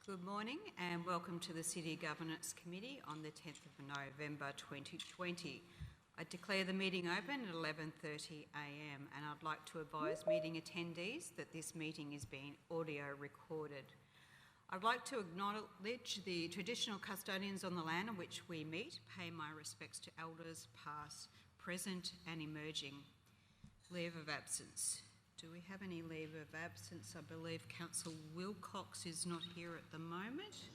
Good morning and welcome to the City Governance Committee on the 10th of November 2020. I declare the meeting open at 11:30am and I'd like to advise meeting attendees that this meeting is being audio recorded. I'd like to acknowledge the traditional custodians on the land on which we meet, pay my respects to elders past, present and emerging. Leave of absence. Do we have any leave of absence? I believe Councillor Wilcox is not here at the moment.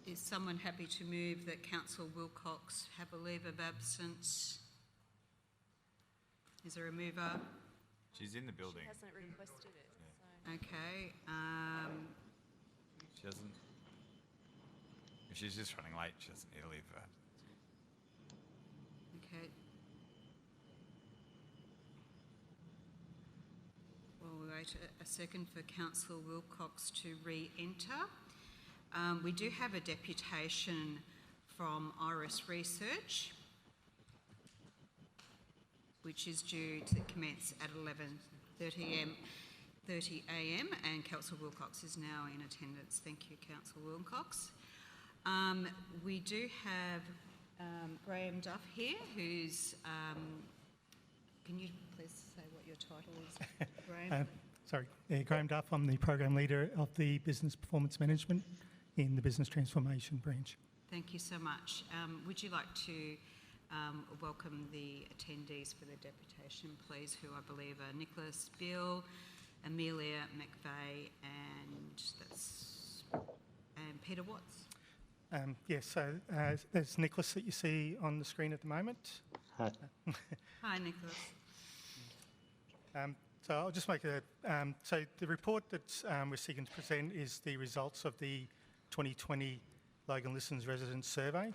Is someone happy to move that Councillor Wilcox have a leave of absence? Is there a mover? She's in the building. She hasn't requested it. Yeah. So. Okay. She hasn't. If she's just running late, she doesn't need a leave of absence. Okay. Well, we'll wait a second for Councillor Wilcox to re-enter. We do have a deputation from Iris Research, which is due to commence at 11:30am, and Councillor Wilcox is now in attendance. Thank you, Councillor Wilcox. We do have Graham Duff here, who's... can you please say what your title is, Graham? Graham Duff. I'm the Program Leader of the Business Performance Management in the Business Transformation branch. Thank you so much. Would you like to welcome the attendees for the deputation, please, who I believe are Nicholas Bill, Amelia McVeigh and Peter Watts? Yes, so there's Nicholas that you see on the screen at the moment. Hi. Hi, Nicholas. So I'll just make a... so the report that we're seeking to present is the results of the 2020 Logan Listens Residents Survey.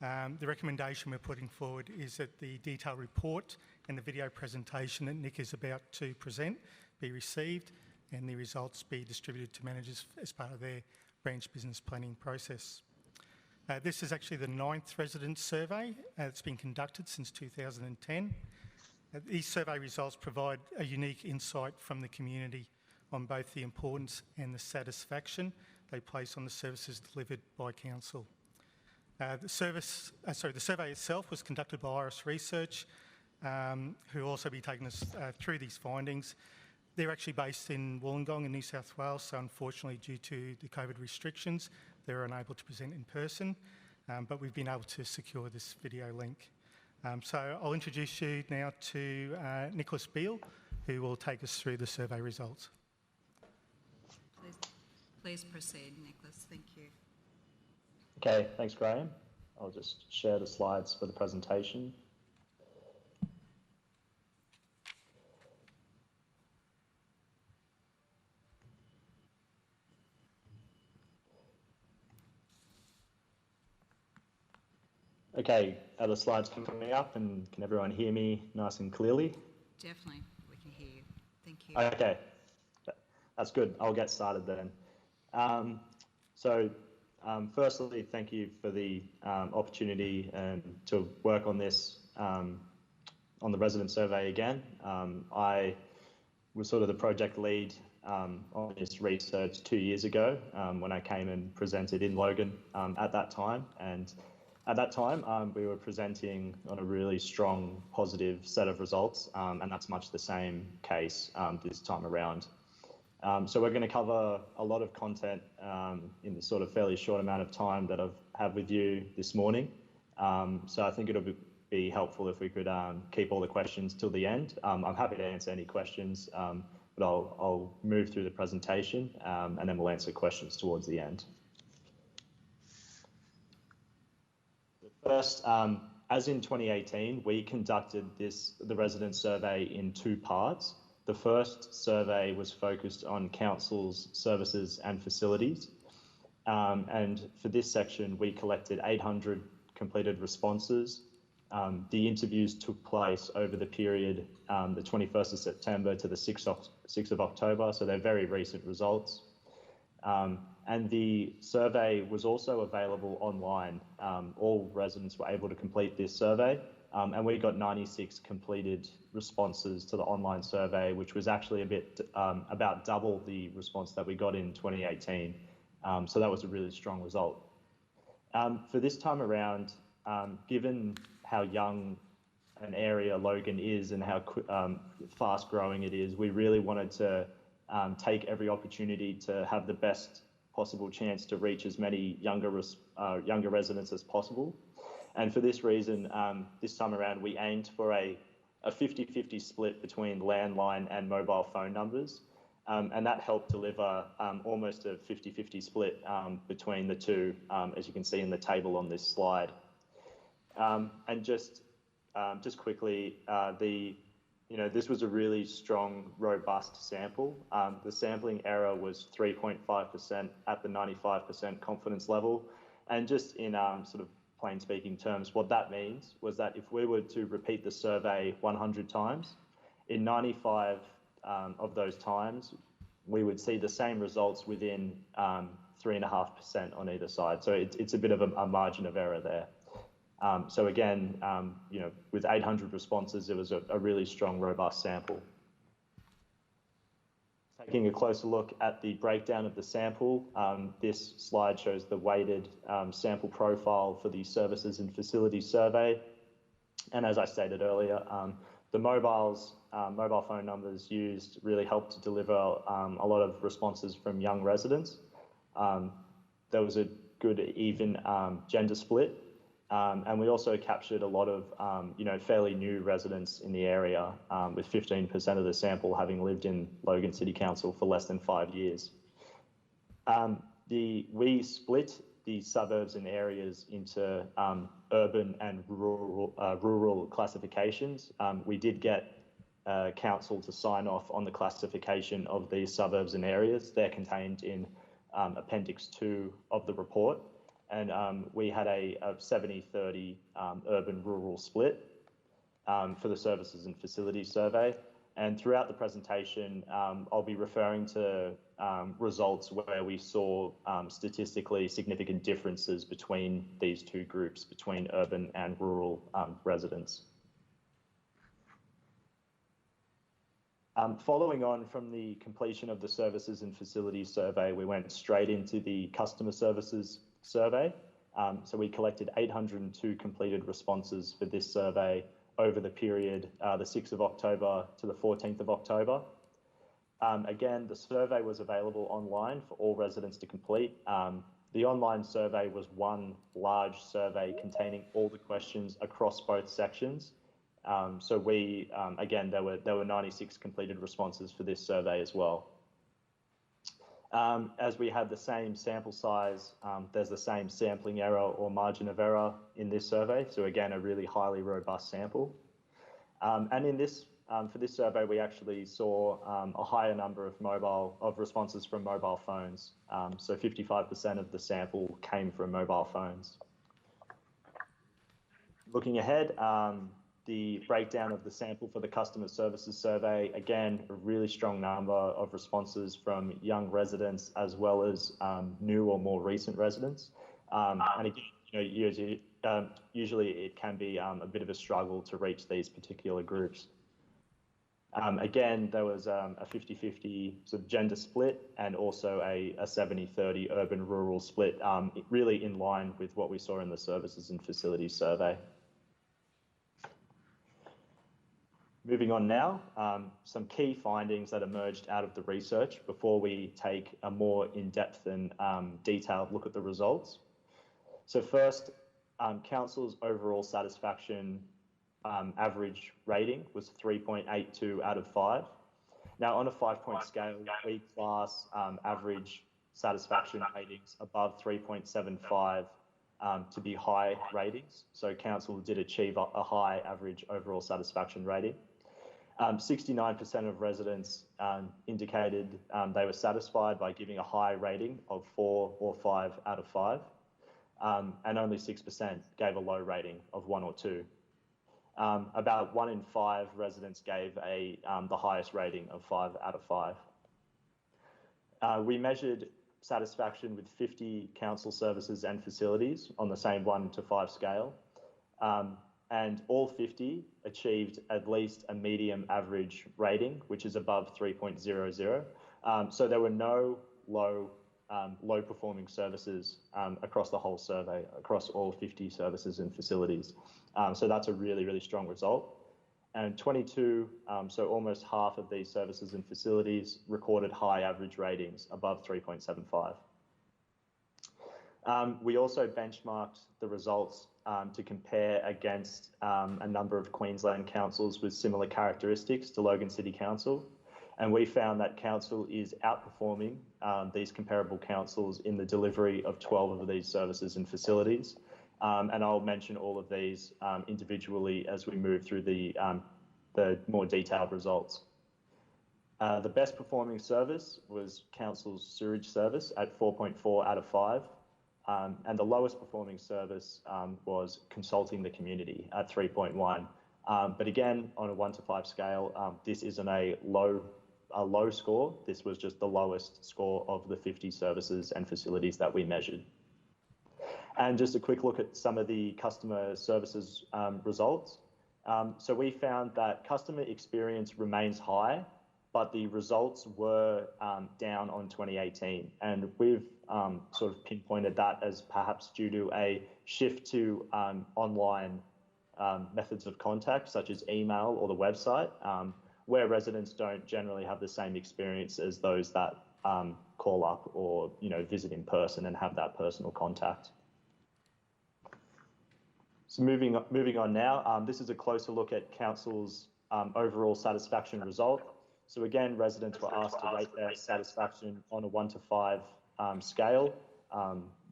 The recommendation we're putting forward is that the detailed report and the video presentation that Nick is about to present be received and the results be distributed to managers as part of their branch business planning process. This is actually the 9th residents survey that's been conducted since 2010. These survey results provide a unique insight from the community on both the importance and the satisfaction they place on the services delivered by Council. The survey itself was conducted by Iris Research, who will also be taking us through these findings. They're actually based in Wollongong in New South Wales, so unfortunately due to the COVID restrictions, they're unable to present in person, but we've been able to secure this video link. So I'll introduce you now to Nicholas Beale, who will take us through the survey results. Please proceed, Nicholas. Thank you. Okay, thanks, Graham. I'll just share the slides for the presentation. Okay, are the slides coming up and can everyone hear me nice and clearly? Definitely, we can hear you. Thank you. Okay, that's good. I'll get started then. Firstly, thank you for the opportunity to work on this, on the resident survey again. I was sort of the project lead on this research 2 years ago when I came and presented in Logan at that time. And at that time, we were presenting on a really strong, positive set of results, and that's much the same case this time around. So we're going to cover a lot of content in the sort of fairly short amount of time that I've had with you this morning. So I think it'll be helpful if we could keep all the questions till the end. I'm happy to answer any questions, but I'll move through the presentation and then we'll answer questions towards the end. First, as in 2018, we conducted the resident survey in 2 parts. The first survey was focused on Council's services and facilities. And for this section, we collected 800 completed responses. The interviews took place over the period, the 21st of September to the 6th of October, so they're very recent results. And the survey was also available online. All residents were able to complete this survey, and we got 96 completed responses to the online survey, which was actually about double the response that we got in 2018. So that was a really strong result. For this time around, given how young an area Logan is and how fast growing it is, we really wanted to take every opportunity to have the best possible chance to reach as many younger residents as possible. And for this reason, this time around, we aimed for a 50-50 split between landline and mobile phone numbers. And that helped deliver almost a 50-50 split between the two, as you can see in the table on this slide. And just quickly, this was a really strong, robust sample. The sampling error was 3.5% at the 95% confidence level. And just in sort of plain speaking terms, what that means was that if we were to repeat the survey 100 times, in 95 of those times, we would see the same results within 3.5% on either side. So it's a bit of a margin of error there. So again, with 800 responses, it was a really strong, robust sample. Taking a closer look at the breakdown of the sample, this slide shows the weighted sample profile for the services and facilities survey. And as I stated earlier, the mobile phone numbers used really helped to deliver a lot of responses from young residents. There was a good, even gender split. And we also captured a lot of, fairly new residents in the area, with 15% of the sample having lived in Logan City Council for less than 5 years. We split the suburbs and areas into urban and rural classifications. We did get council to sign off on the classification of the suburbs and areas. They're contained in Appendix 2 of the report. And we had a 70-30 urban-rural split for the services and facilities survey. And throughout the presentation, I'll be referring to results where we saw statistically significant differences between these two groups, between urban and rural residents. Following on from the completion of the services and facilities survey, we went straight into the customer services survey. So we collected 802 completed responses for this survey over the period the 6th of October to the 14th of October. Again, the survey was available online for all residents to complete. The online survey was one large survey containing all the questions across both sections. So we, again, there were 96 completed responses for this survey as well. As we had the same sample size, there's the same sampling error or margin of error in this survey. So again, a really highly robust sample. And in this, for this survey, we actually saw a higher number of responses from mobile phones. So 55% of the sample came from mobile phones. Looking ahead, the breakdown of the sample for the customer services survey, again, a really strong number of responses from young residents as well as new or more recent residents. And again, usually it can be a bit of a struggle to reach these particular groups. Again, there was a 50-50 sort of gender split and also a 70-30 urban-rural split, really in line with what we saw in the services and facilities survey. Moving on now, some key findings that emerged out of the research before we take a more in-depth and detailed look at the results. So first, council's overall satisfaction average rating was 3.82 out of 5. Now, on a 5-point scale, we class average satisfaction ratings above 3.75 to be high ratings. So council did achieve a high average overall satisfaction rating. 69% of residents indicated they were satisfied by giving a high rating of 4 or 5 out of 5. And only 6% gave a low rating of 1 or 2. About 1 in 5 residents gave the highest rating of 5 out of 5. We measured satisfaction with 50 council services and facilities on the same 1 to 5 scale. and all 50 achieved at least a medium average rating, which is above 3.00. So there were no low performing services across the whole survey, across all 50 services and facilities. So that's a really, really strong result. And 22, so almost half of these services and facilities recorded high average ratings above 3.75. We also benchmarked the results to compare against a number of Queensland councils with similar characteristics to Logan City Council. And we found that council is outperforming these comparable councils in the delivery of 12 of these services and facilities. And I'll mention all of these individually as we move through the more detailed results. The best performing service was council's sewage service at 4.4 out of 5. And the lowest performing service was consulting the community at 3.1. But again, on a 1 to 5 scale, this isn't a low score. This was just the lowest score of the 50 services and facilities that we measured. And just a quick look at some of the customer services results. So we found that customer experience remains high, but the results were down on 2018. And we've sort of pinpointed that as perhaps due to a shift to online methods of contact, such as email or the website, where residents don't generally have the same experience as those that call up or visit in person and have that personal contact. So moving on now, this is a closer look at council's overall satisfaction result. So again, residents were asked to rate their satisfaction on a 1 to 5 scale,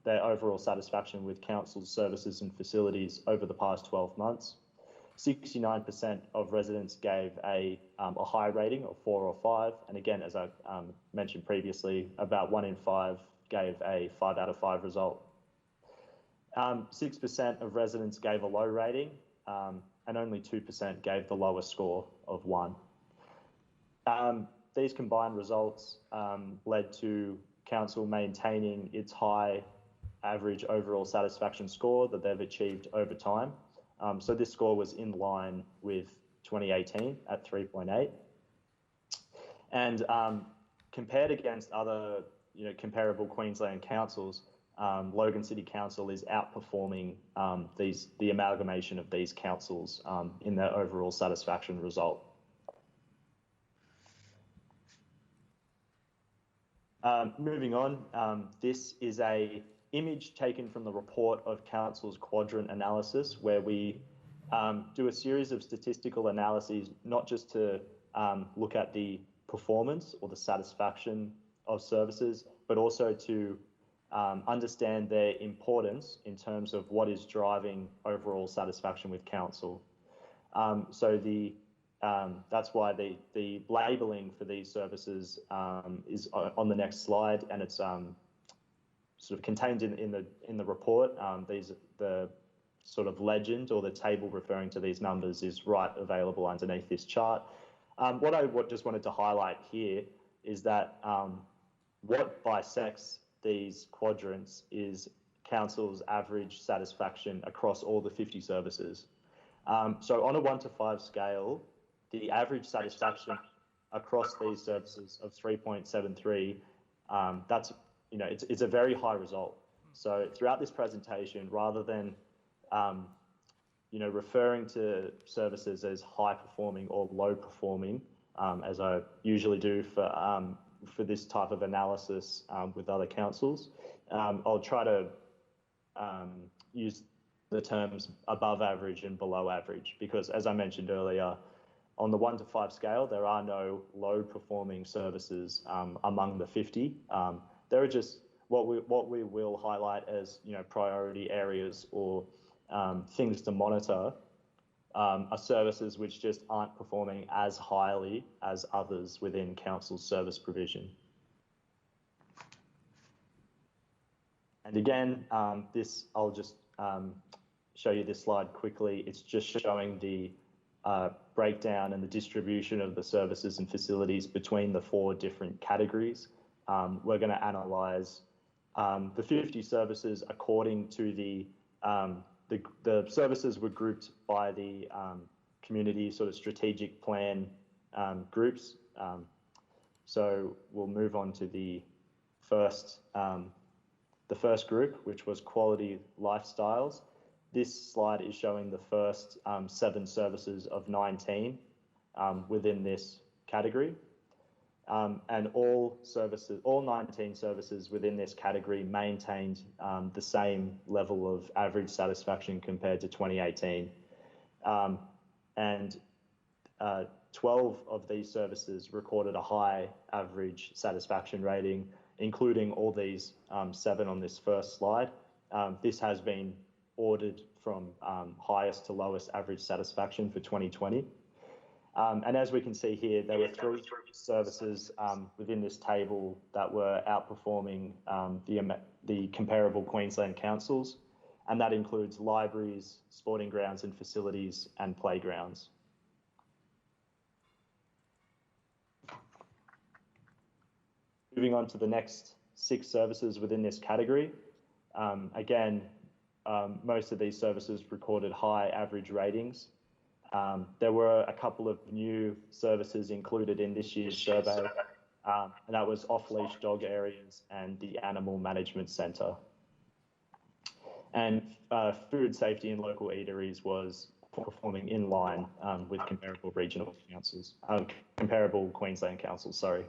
their overall satisfaction with council's services and facilities over the past 12 months. 69% of residents gave a high rating of 4 or 5. And again, as I mentioned previously, about 1 in 5 gave a 5 out of 5 result. 6% of residents gave a low rating, and only 2% gave the lowest score of 1. These combined results led to council maintaining its high average overall satisfaction score that they've achieved over time. So this score was in line with 2018 at 3.8. And compared against other comparable Queensland councils, Logan City Council is outperforming the amalgamation of these councils in their overall satisfaction result. Moving on, this is a image taken from the report of council's quadrant analysis, where we do a series of statistical analyses, not just to look at the performance or the satisfaction of services, but also to understand their importance in terms of what is driving overall satisfaction with council. So that's why the labelling for these services is on the next slide, and it's sort of contained in the report. The sort of legend or the table referring to these numbers is right available underneath this chart. What I just wanted to highlight here is that what bisects these quadrants is council's average satisfaction across all the 50 services. So on a 1 to 5 scale, the average satisfaction across these services of 3.73, that's it's a very high result. So throughout this presentation, rather than referring to services as high performing or low performing, as I usually do for this type of analysis with other councils, I'll try to use the terms above average and below average, because as I mentioned earlier, on the 1 to 5 scale, there are no low performing services among the 50. There are just what we will highlight as priority areas or things to monitor are services which just aren't performing as highly as others within council's service provision. And again, I'll just show you this slide quickly. It's just showing the breakdown and the distribution of the services and facilities between the 4 different categories. We're going to analyse the 50 services according to the the services were grouped by the community sort of strategic plan groups. So we'll move on to the first group, which was quality lifestyles. This slide is showing the first 7 services of 19 within this category. And all 19 services within this category maintained the same level of average satisfaction compared to 2018. And 12 of these services recorded a high average satisfaction rating, including all these 7 on this first slide. This has been ordered from highest to lowest average satisfaction for 2020. And as we can see here, there were 3 services within this table that were outperforming the comparable Queensland councils, and that includes libraries, sporting grounds and facilities, and playgrounds. Moving on to the next 6 services within this category. Again, most of these services recorded high average ratings. There were a couple of new services included in this year's survey, and that was off-leash dog areas and the Animal Management Centre. And food safety in local eateries was performing in line with comparable regional councils, comparable Queensland councils, sorry.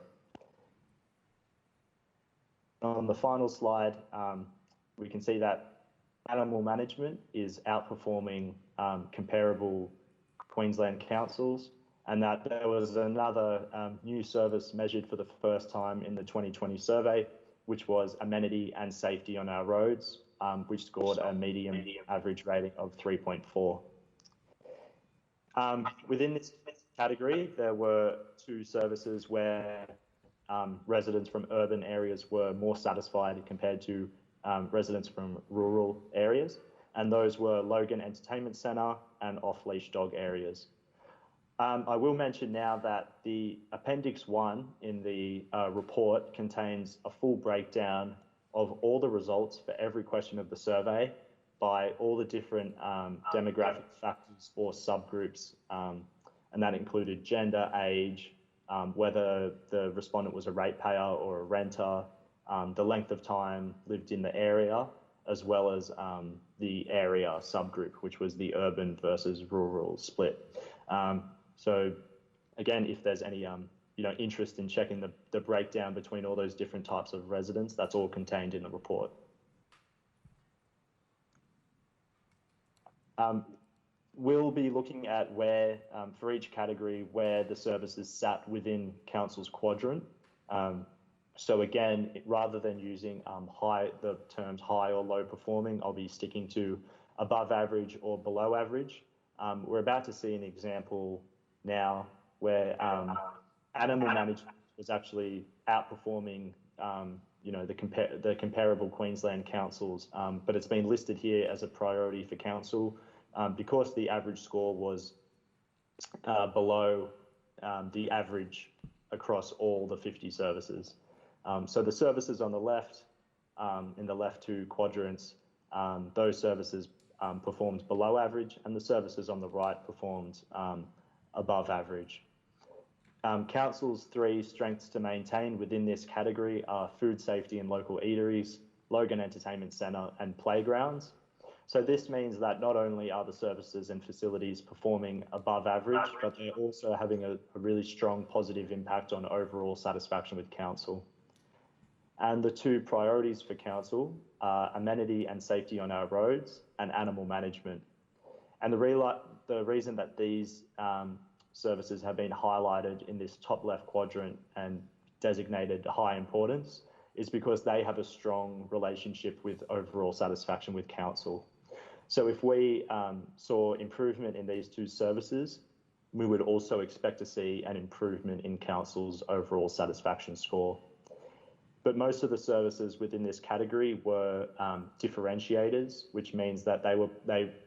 On the final slide, we can see that animal management is outperforming comparable Queensland councils, and that there was another new service measured for the first time in the 2020 survey, which was amenity and safety on our roads, which scored a medium average rating of 3.4. Within this category, there were 2 services where residents from urban areas were more satisfied compared to residents from rural areas, and those were Logan Entertainment Centre and off-leash dog areas. I will mention now that the Appendix 1 in the report contains a full breakdown of all the results for every question of the survey by all the different demographic factors or subgroups, and that included gender, age, whether the respondent was a ratepayer or a renter, the length of time lived in the area, as well as the area subgroup, which was the urban versus rural split. So again, if there's any interest in checking the breakdown between all those different types of residents, that's all contained in the report. We'll be looking at where, for each category, where the services sat within council's quadrant. So again, rather than using the terms high or low performing, I'll be sticking to above average or below average. We're about to see an example now where animal management was actually outperforming the comparable Queensland councils, but it's been listed here as a priority for council because the average score was below the average across all the 50 services. So the services on the left, in the left 2 quadrants, those services performed below average, and the services on the right performed above average. Council's 3 strengths to maintain within this category are food safety in local eateries, Logan Entertainment Centre, and playgrounds. So this means that not only are the services and facilities performing above average, but they're also having a really strong positive impact on overall satisfaction with council. And the 2 priorities for council are amenity and safety on our roads and animal management. And the reason that these services have been highlighted in this top left quadrant and designated high importance is because they have a strong relationship with overall satisfaction with council. So if we saw improvement in these 2 services, we would also expect to see an improvement in council's overall satisfaction score. But most of the services within this category were differentiators, which means that they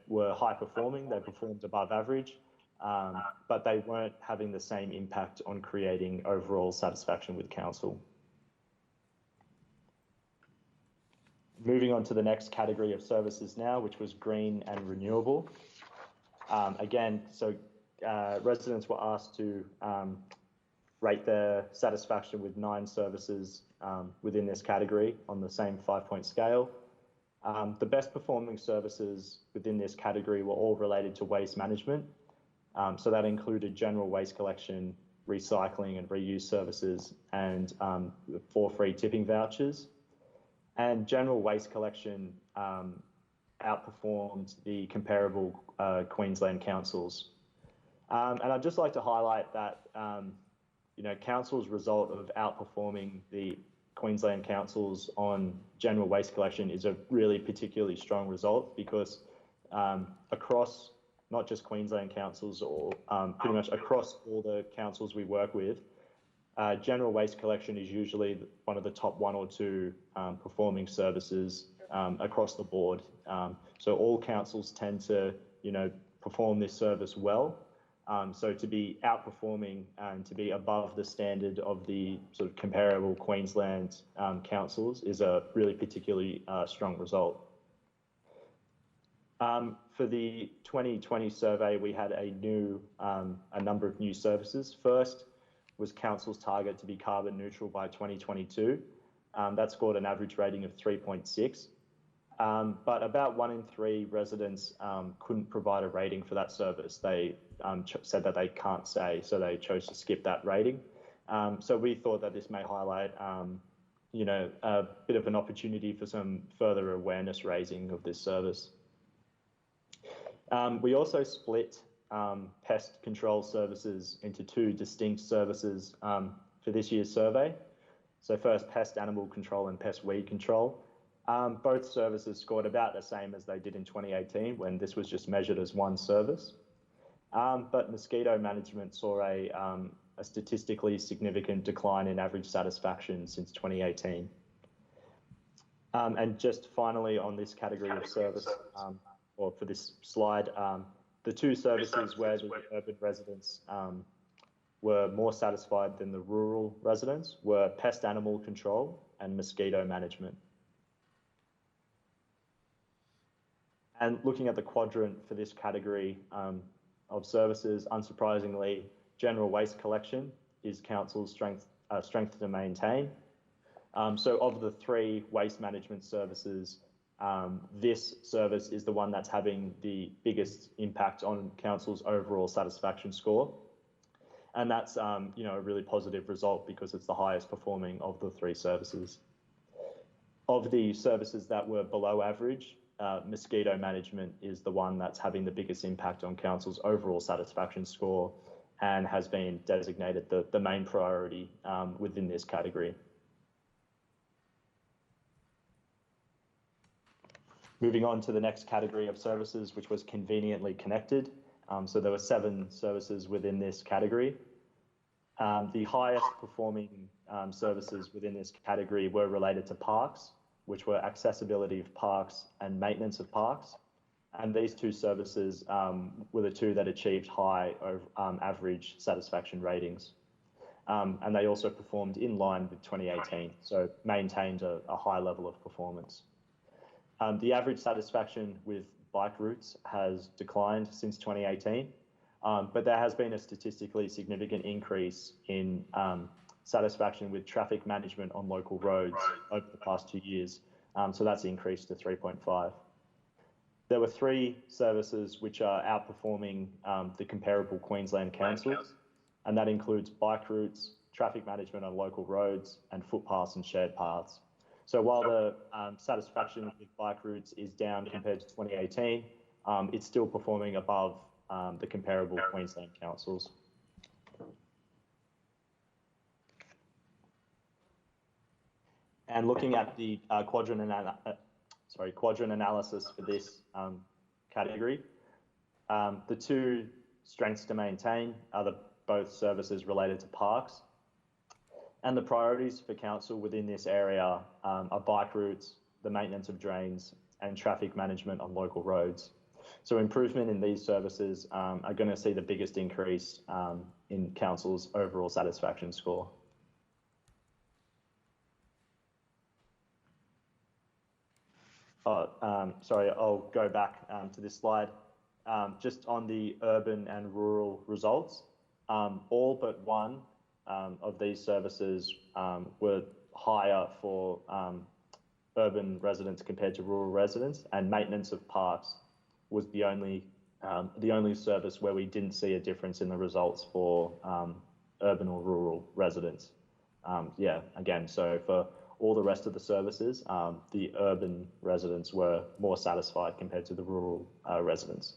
were high performing, they performed above average, but they weren't having the same impact on creating overall satisfaction with council. Moving on to the next category of services now, which was green and renewable. Residents were asked to rate their satisfaction with 9 services within this category on the same 5-point scale. The best performing services within this category were all related to waste management. So that included general waste collection, recycling and reuse services, and 4 free tipping vouchers. And general waste collection outperformed the comparable Queensland councils. And I'd just like to highlight that council's result of outperforming the Queensland councils on general waste collection is a really particularly strong result, because across not just Queensland councils, or pretty much across all the councils we work with, general waste collection is usually one of the top 1 or 2 performing services across the board. So all councils tend to, perform this service well. So to be outperforming and to be above the standard of the sort of comparable Queensland councils is a really particularly strong result. For the 2020 survey, we had a number of new services. First was council's target to be carbon neutral by 2022. That scored an average rating of 3.6. But about 1 in 3 residents couldn't provide a rating for that service. They said that they can't say, so they chose to skip that rating. So we thought that this may highlight, a bit of an opportunity for some further awareness raising of this service. We also split pest control services into 2 distinct services for this year's survey. So first, pest animal control and pest weed control. Both services scored about the same as they did in 2018, when this was just measured as 1 service. But mosquito management saw a statistically significant decline in average satisfaction since 2018. And just finally, on this category of service, or for this slide, the 2 services where the urban residents were more satisfied than the rural residents were pest animal control and mosquito management. And looking at the quadrant for this category of services, unsurprisingly, general waste collection is council's strength to maintain. So of the 3 waste management services, this service is the one that's having the biggest impact on council's overall satisfaction score. And that's a really positive result, because it's the highest performing of the 3 services. Of the services that were below average, mosquito management is the one that's having the biggest impact on council's overall satisfaction score, and has been designated the main priority within this category. Moving on to the next category of services, which was conveniently connected. So there were 7 services within this category. The highest performing services within this category were related to parks, which were accessibility of parks and maintenance of parks. And these 2 services were the 2 that achieved high average satisfaction ratings. And they also performed in line with 2018, so maintained a high level of performance. The average satisfaction with bike routes has declined since 2018, but there has been a statistically significant increase in satisfaction with traffic management on local roads over the past 2 years. So that's increased to 3.5. There were 3 services which are outperforming the comparable Queensland councils, and that includes bike routes, traffic management on local roads, and footpaths and shared paths. So while the satisfaction with bike routes is down compared to 2018, it's still performing above the comparable Queensland councils. And looking at the quadrant analysis for this category, the 2 strengths to maintain are both services related to parks. And the priorities for council within this area are bike routes, the maintenance of drains, and traffic management on local roads. So improvement in these services are going to see the biggest increase in council's overall satisfaction score. Sorry, I'll go back to this slide. Just on the urban and rural results, all but one of these services were higher for urban residents compared to rural residents, and maintenance of parks was the only service where we didn't see a difference in the results for urban or rural residents. Yeah, again, so for all the rest of the services, the urban residents were more satisfied compared to the rural residents.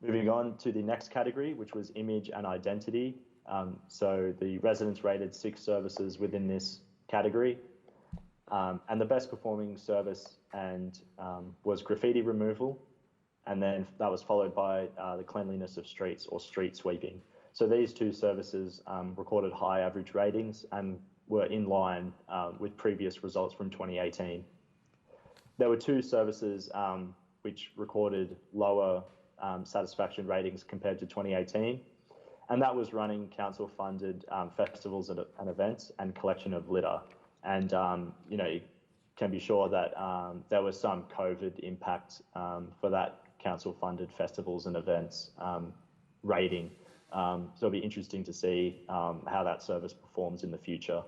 Moving on to the next category, which was image and identity. So the residents rated 6 services within this category. And the best performing service was graffiti removal. And then that was followed by the cleanliness of streets or street sweeping. So these 2 services recorded high average ratings and were in line with previous results from 2018. There were 2 services which recorded lower satisfaction ratings compared to 2018, and that was running council-funded festivals and events and collection of litter. And you can be sure that there was some COVID impact for that council-funded festivals and events rating. So it'll be interesting to see how that service performs in the future.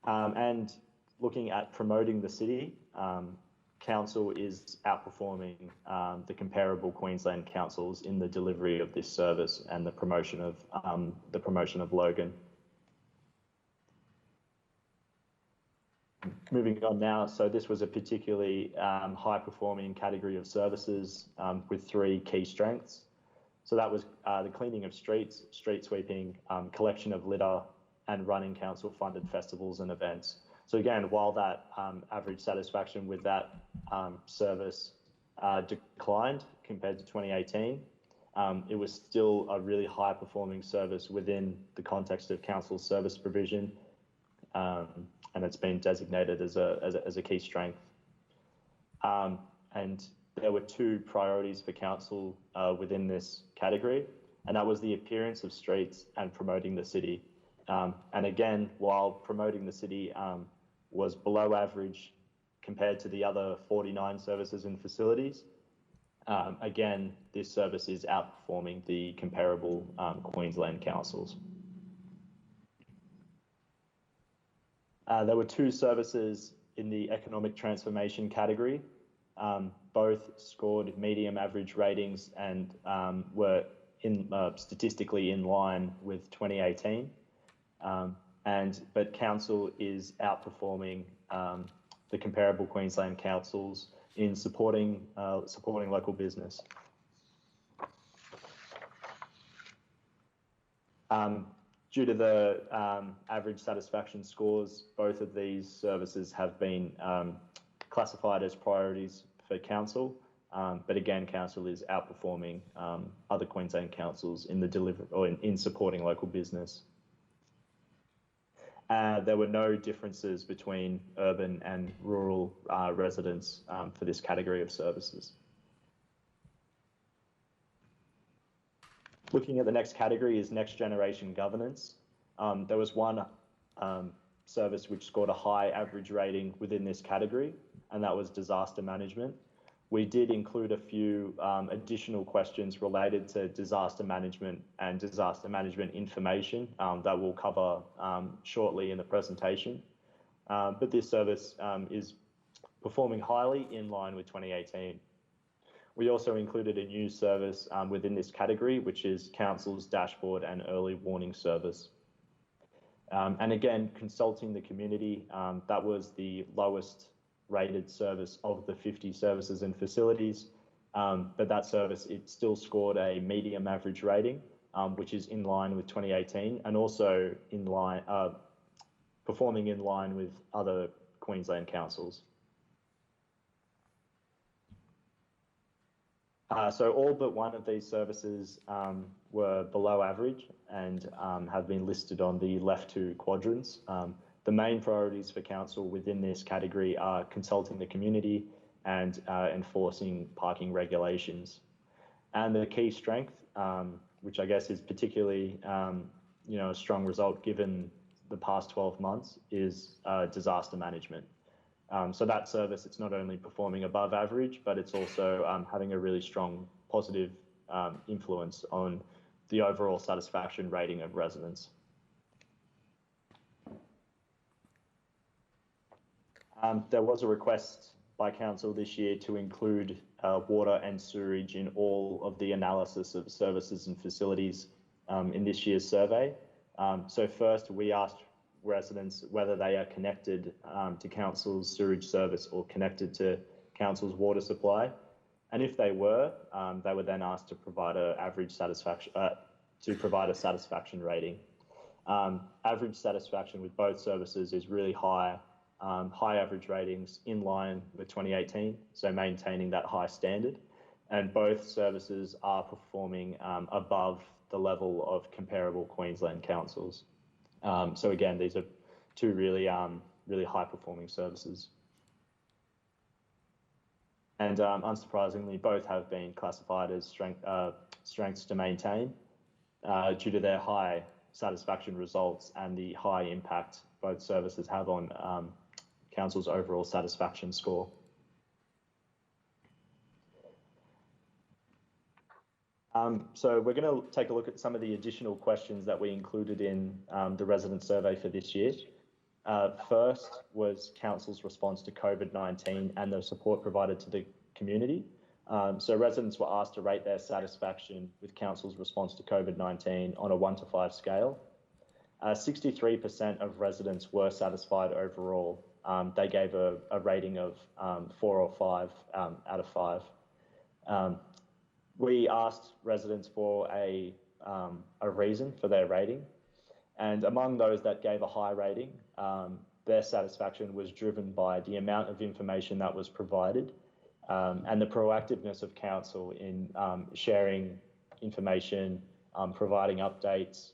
And looking at promoting the city, council is outperforming the comparable Queensland councils in the delivery of this service and the promotion of Logan. Moving on now, so this was a particularly high-performing category of services with 3 key strengths. So that was the cleaning of streets, street sweeping, collection of litter, and running council-funded festivals and events. So again, while that average satisfaction with that service declined compared to 2018, it was still a really high-performing service within the context of council service provision, and it's been designated as a key strength. And there were 2 priorities for council within this category, and that was the appearance of streets and promoting the city. And again, while promoting the city was below average compared to the other 49 services and facilities, again, this service is outperforming the comparable Queensland councils. There were 2 services in the economic transformation category. Both scored medium average ratings and were statistically in line with 2018. But council is outperforming the comparable Queensland councils in supporting local business. Due to the average satisfaction scores, both of these services have been classified as priorities for council, but again, council is outperforming other Queensland councils in the delivery or in supporting local business. There were no differences between urban and rural residents for this category of services. Looking at the next category is next generation governance. There was one service which scored a high average rating within this category, and that was disaster management. We did include a few additional questions related to disaster management and disaster management information that we'll cover shortly in the presentation. But this service is performing highly in line with 2018. We also included a new service within this category, which is Council's Dashboard and Early Warning Service. And again, consulting the community, that was the lowest rated service of the 50 services and facilities. But that service, it still scored a medium average rating, which is in line with 2018 and also in line, performing in line with other Queensland councils. So all but one of these services were below average and have been listed on the left 2 quadrants. The main priorities for council within this category are consulting the community and enforcing parking regulations. And the key strength, which I guess is particularly a strong result given the past 12 months is disaster management. So that service, it's not only performing above average, but it's also having a really strong positive influence on the overall satisfaction rating of residents. There was a request by council this year to include water and sewerage in all of the analysis of services and facilities in this year's survey. So first, we asked residents whether they are connected to council's sewage service or connected to council's water supply. And if they were then asked to provide a satisfaction rating. Average satisfaction with both services is really high. High average ratings in line with 2018, so maintaining that high standard. And both services are performing above the level of comparable Queensland councils. So again, these are two really high performing services. And unsurprisingly, both have been classified as strengths to maintain due to their high satisfaction results and the high impact both services have on council's overall satisfaction score. So we're going to take a look at some of the additional questions that we included in the resident survey for this year. First was council's response to COVID-19 and the support provided to the community. So residents were asked to rate their satisfaction with council's response to COVID-19 on a 1 to 5 scale. 63% of residents were satisfied overall. They gave a rating of 4 or 5 out of 5. We asked residents for a reason for their rating, and among those that gave a high rating, their satisfaction was driven by the amount of information that was provided and the proactiveness of council in sharing information, providing updates,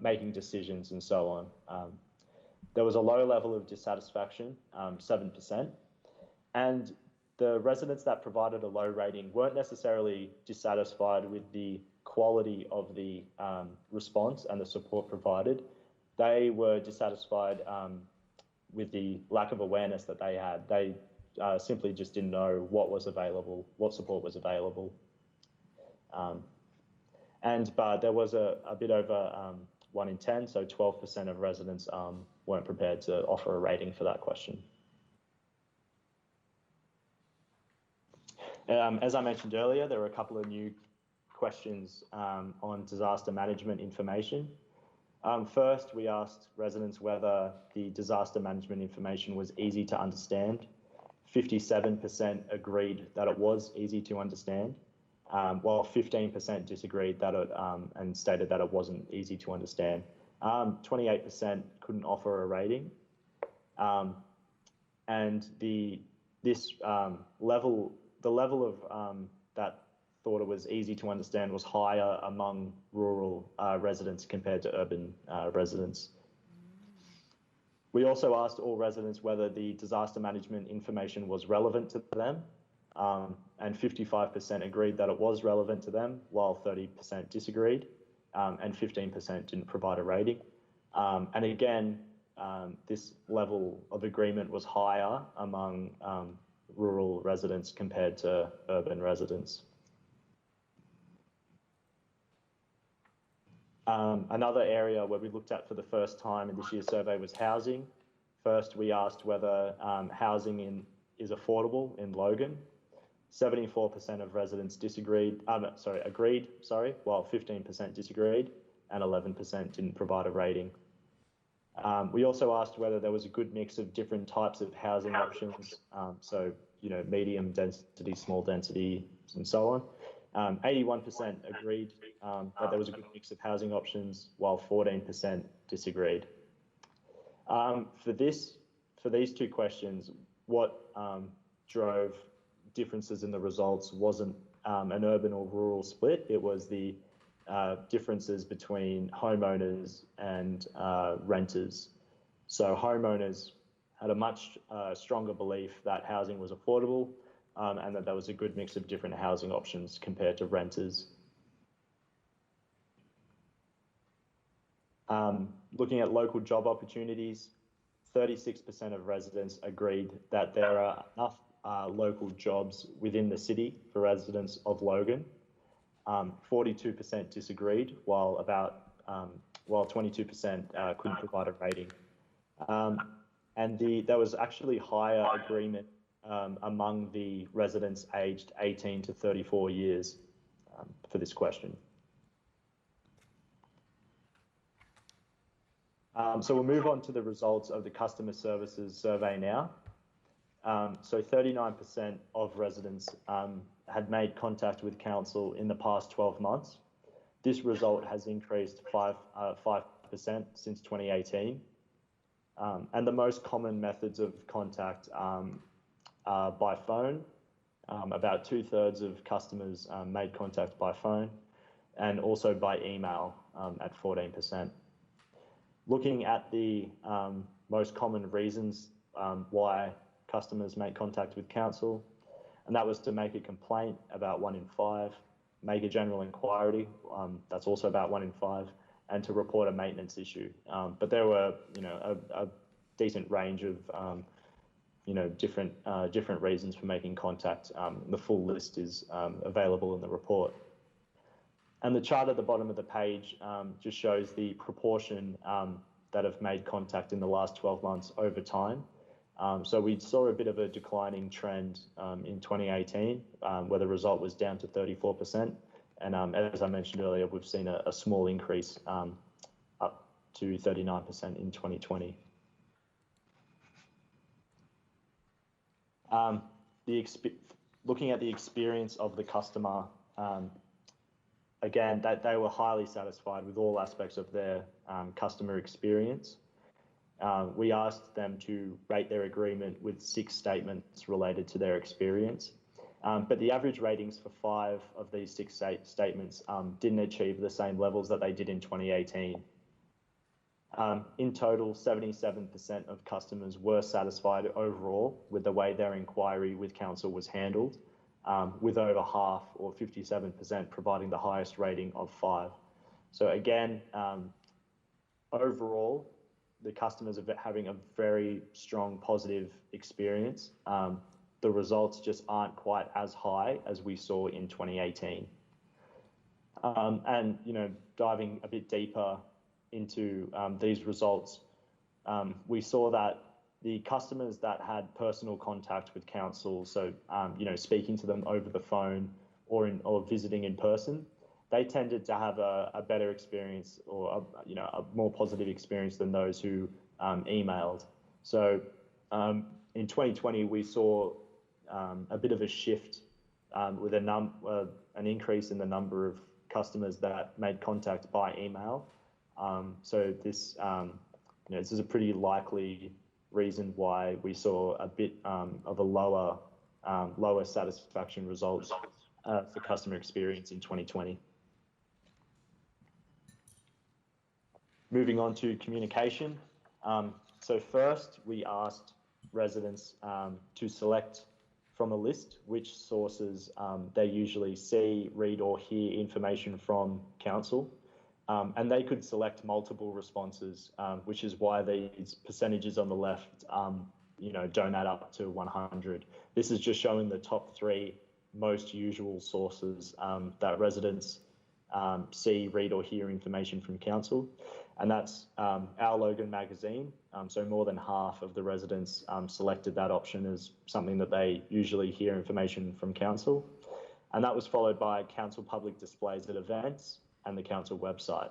making decisions, and so on. There was a low level of dissatisfaction, 7%, and the residents that provided a low rating weren't necessarily dissatisfied with the quality of the response and the support provided. They were dissatisfied with the lack of awareness that they had. They simply just didn't know what was available, what support was available. But there was a bit over 1 in 10, so 12% of residents weren't prepared to offer a rating for that question. As I mentioned earlier, there were a couple of new questions on disaster management information. First, we asked residents whether the disaster management information was easy to understand. 57% agreed that it was easy to understand, while 15% disagreed that it and stated that it wasn't easy to understand. 28% couldn't offer a rating, and the level of that thought it was easy to understand was higher among rural residents compared to urban residents. We also asked all residents whether the disaster management information was relevant to them, and 55% agreed that it was relevant to them, while 30% disagreed, and 15% didn't provide a rating. And again, this level of agreement was higher among rural residents compared to urban residents. Another area where we looked at for the first time in this year's survey was housing. First, we asked whether housing is affordable in Logan. 74% of residents agreed, while 15% disagreed, and 11% didn't provide a rating. We also asked whether there was a good mix of different types of housing options, so medium density, small density, and so on. 81% agreed that there was a good mix of housing options, while 14% disagreed. For these two questions, what drove differences in the results wasn't an urban or rural split. It was the differences between homeowners and renters. So homeowners had a much stronger belief that housing was affordable and that there was a good mix of different housing options compared to renters. Looking at local job opportunities, 36% of residents agreed that there are enough local jobs within the city for residents of Logan. 42% disagreed, while 22% couldn't provide a rating. And there was actually higher agreement among the residents aged 18 to 34 years for this question. So we'll move on to the results of the customer services survey now. So 39% of residents had made contact with council in the past 12 months. This result has increased 5% since 2018. And the most common methods of contact are by phone. About 2/3 of customers made contact by phone, and also by email at 14%. Looking at the most common reasons why customers make contact with council, and that was to make a complaint, about 1 in 5, make a general inquiry, that's also about 1 in 5, and to report a maintenance issue. But there were, a decent range of, different reasons for making contact. The full list is available in the report. And the chart at the bottom of the page just shows the proportion that have made contact in the last 12 months over time. So we saw a bit of a declining trend in 2018, where the result was down to 34%. And as I mentioned earlier, we've seen a small increase up to 39% in 2020. Looking at the experience of the customer, again, that they were highly satisfied with all aspects of their customer experience. We asked them to rate their agreement with 6 statements related to their experience. But the average ratings for 5 of these 6 statements didn't achieve the same levels that they did in 2018. In total, 77% of customers were satisfied overall with the way their inquiry with council was handled, with over half, or 57%, providing the highest rating of 5. So again, overall, the customers are having a very strong positive experience. The results just aren't quite as high as we saw in 2018. And, diving a bit deeper into these results, we saw that the customers that had personal contact with council, so speaking to them over the phone or visiting in person, they tended to have a better experience, or a more positive experience than those who emailed. So in 2020, we saw a bit of a shift with an increase in the number of customers that made contact by email. So this is a pretty likely reason why we saw a bit of a lower satisfaction results for customer experience in 2020. Moving on to communication. So first, we asked residents to select from a list which sources they usually see, read, or hear information from council. And they could select multiple responses, which is why these percentages on the left, don't add up to 100. This is just showing the top 3 most usual sources that residents see, read, or hear information from council. And that's Our Logan magazine. So more than half of the residents selected that option as something that they usually hear information from council. And that was followed by council public displays at events and the council website.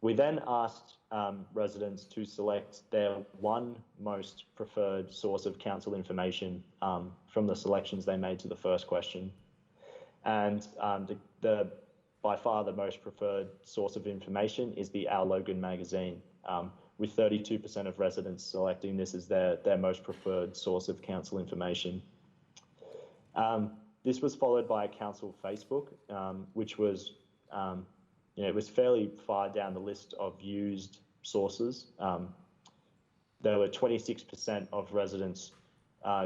We then asked residents to select their one most preferred source of council information from the selections they made to the first question. And by far the most preferred source of information is the Our Logan magazine, with 32% of residents selecting this as their most preferred source of council information. This was followed by a council Facebook, which was it was fairly far down the list of used sources. There were 26% of residents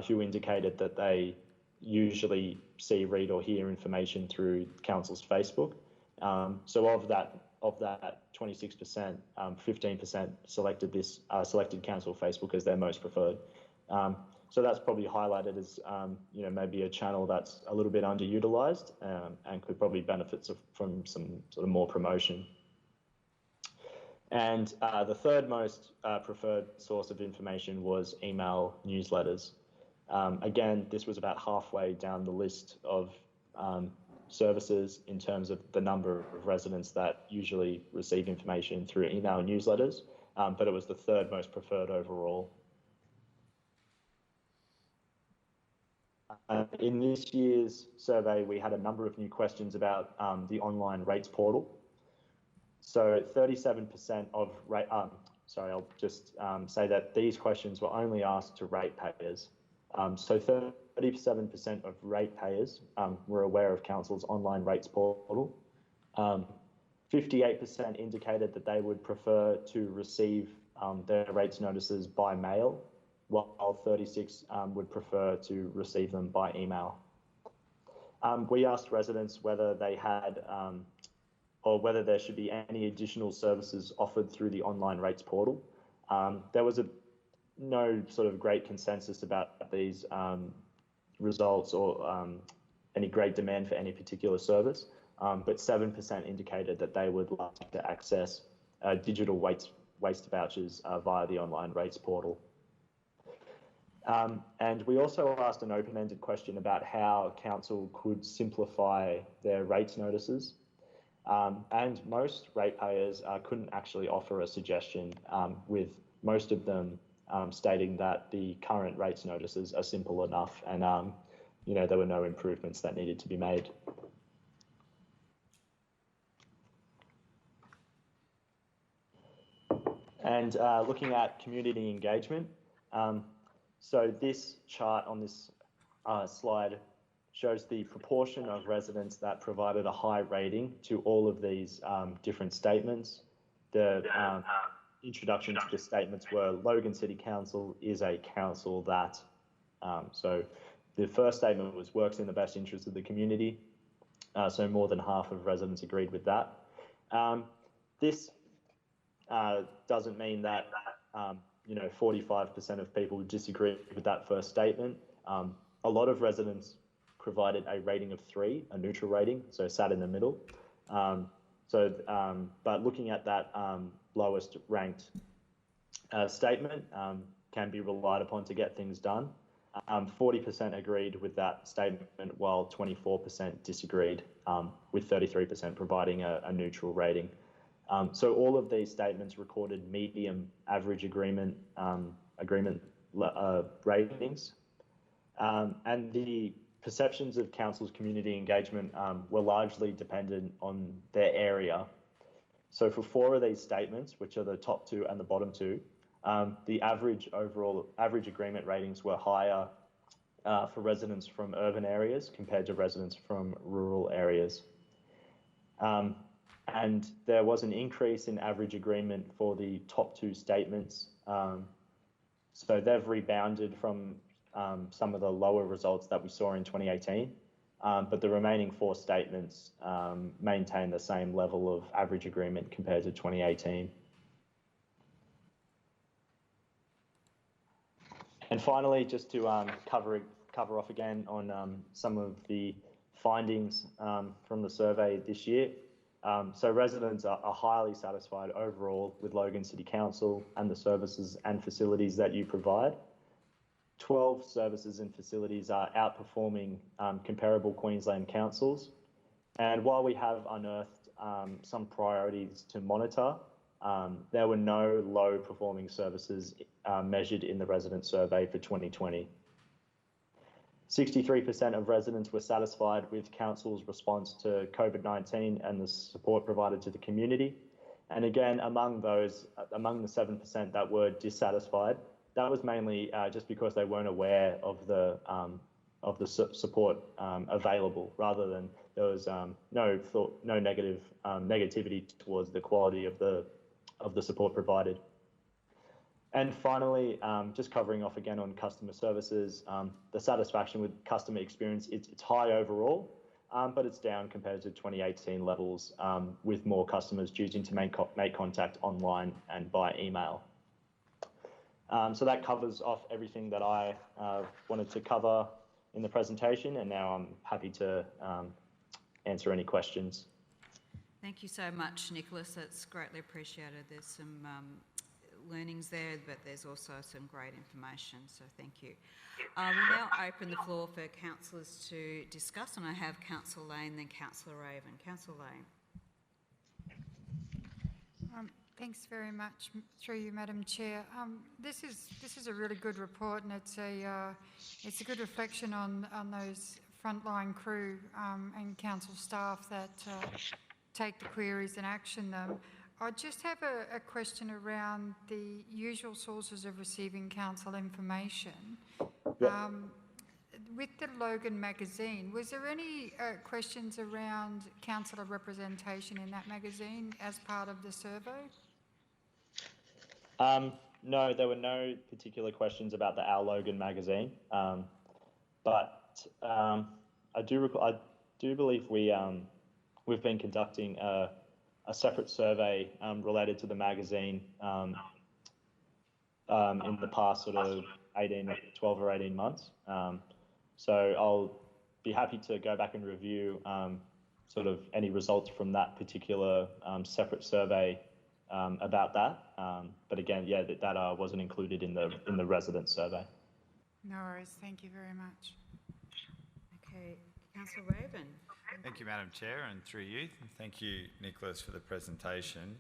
who indicated that they usually see, read, or hear information through council's Facebook. So of that 26%, 15% selected council Facebook as their most preferred. So that's probably highlighted as maybe a channel that's a little bit underutilized and could probably benefit from some sort of more promotion. And the third most preferred source of information was email newsletters. Again, this was about halfway down the list of services in terms of the number of residents that usually receive information through email newsletters, but it was the third most preferred overall. In this year's survey, we had a number of new questions about the online rates portal. So 37% of I'll just say that these questions were only asked to ratepayers. So 37% of ratepayers were aware of Council's online rates portal. 58% indicated that they would prefer to receive their rates notices by mail, while 36% would prefer to receive them by email. We asked residents whether they had or whether there should be any additional services offered through the online rates portal. There was no sort of great consensus about these results or any great demand for any particular service, but 7% indicated that they would like to access digital waste vouchers via the online rates portal. And we also asked an open-ended question about how Council could simplify their rates notices. And most ratepayers couldn't actually offer a suggestion, with most of them stating that the current rates notices are simple enough and there were no improvements that needed to be made. And looking at community engagement, so this chart on this slide shows the proportion of residents that provided a high rating to all of these different statements. The introduction to the statements were Logan City Council is a council that, so the first statement was works in the best interest of the community. So more than half of residents agreed with that. This doesn't mean that 45% of people disagree with that first statement. A lot of residents provided a rating of 3, a neutral rating, so sat in the middle. But looking at that lowest ranked statement can be relied upon to get things done. 40% agreed with that statement, while 24% disagreed, with 33% providing a neutral rating. So all of these statements recorded medium average agreement ratings, and the perceptions of Council's community engagement were largely dependent on their area. So for 4 of these statements, which are the top 2 and the bottom 2, the average agreement ratings were higher for residents from urban areas compared to residents from rural areas. And there was an increase in average agreement for the top 2 statements. So they've rebounded from some of the lower results that we saw in 2018, but the remaining 4 statements maintain the same level of average agreement compared to 2018. And finally, just to cover off again on some of the findings from the survey this year. So residents are highly satisfied overall with Logan City Council and the services and facilities that you provide. 12 services and facilities are outperforming comparable Queensland councils. And while we have unearthed some priorities to monitor, there were no low performing services measured in the resident survey for 2020. 63% of residents were satisfied with Council's response to COVID-19 and the support provided to the community. And again, among the 7% that were dissatisfied, that was mainly just because they weren't aware of the support available, rather than there was no negativity towards the quality of the support provided. And finally, just covering off again on customer services, the satisfaction with customer experience, it's high overall, but it's down compared to 2018 levels, with more customers choosing to make contact online and by email. So that covers off everything that I wanted to cover in the presentation, and now I'm happy to answer any questions. Thank you so much, Nicholas. That's greatly appreciated. There's some learnings there, but there's also some great information, so thank you. We'll now open the floor for councillors to discuss, and I have Councillor Lane, then Councillor Raven. Councillor Lane. Thanks very much, through you, Madam Chair. This is a really good report, and it's a good reflection on those frontline crew and council staff that take the queries and action them. I just have a question around the usual sources of receiving council information. Yeah. With the Logan magazine, was there any questions around councillor representation in that magazine as part of the survey? No, there were no particular questions about the Our Logan magazine, but I do believe we've been conducting a separate survey related to the magazine in the past sort of 12 or 18 months. So I'll be happy to go back and review sort of any results from that particular separate survey about that. But again, yeah, that wasn't included in the resident survey. No worries. Thank you very much. Okay, Councillor Raven. Thank you, Madam Chair, and through you. And thank you, Nicholas, for the presentation.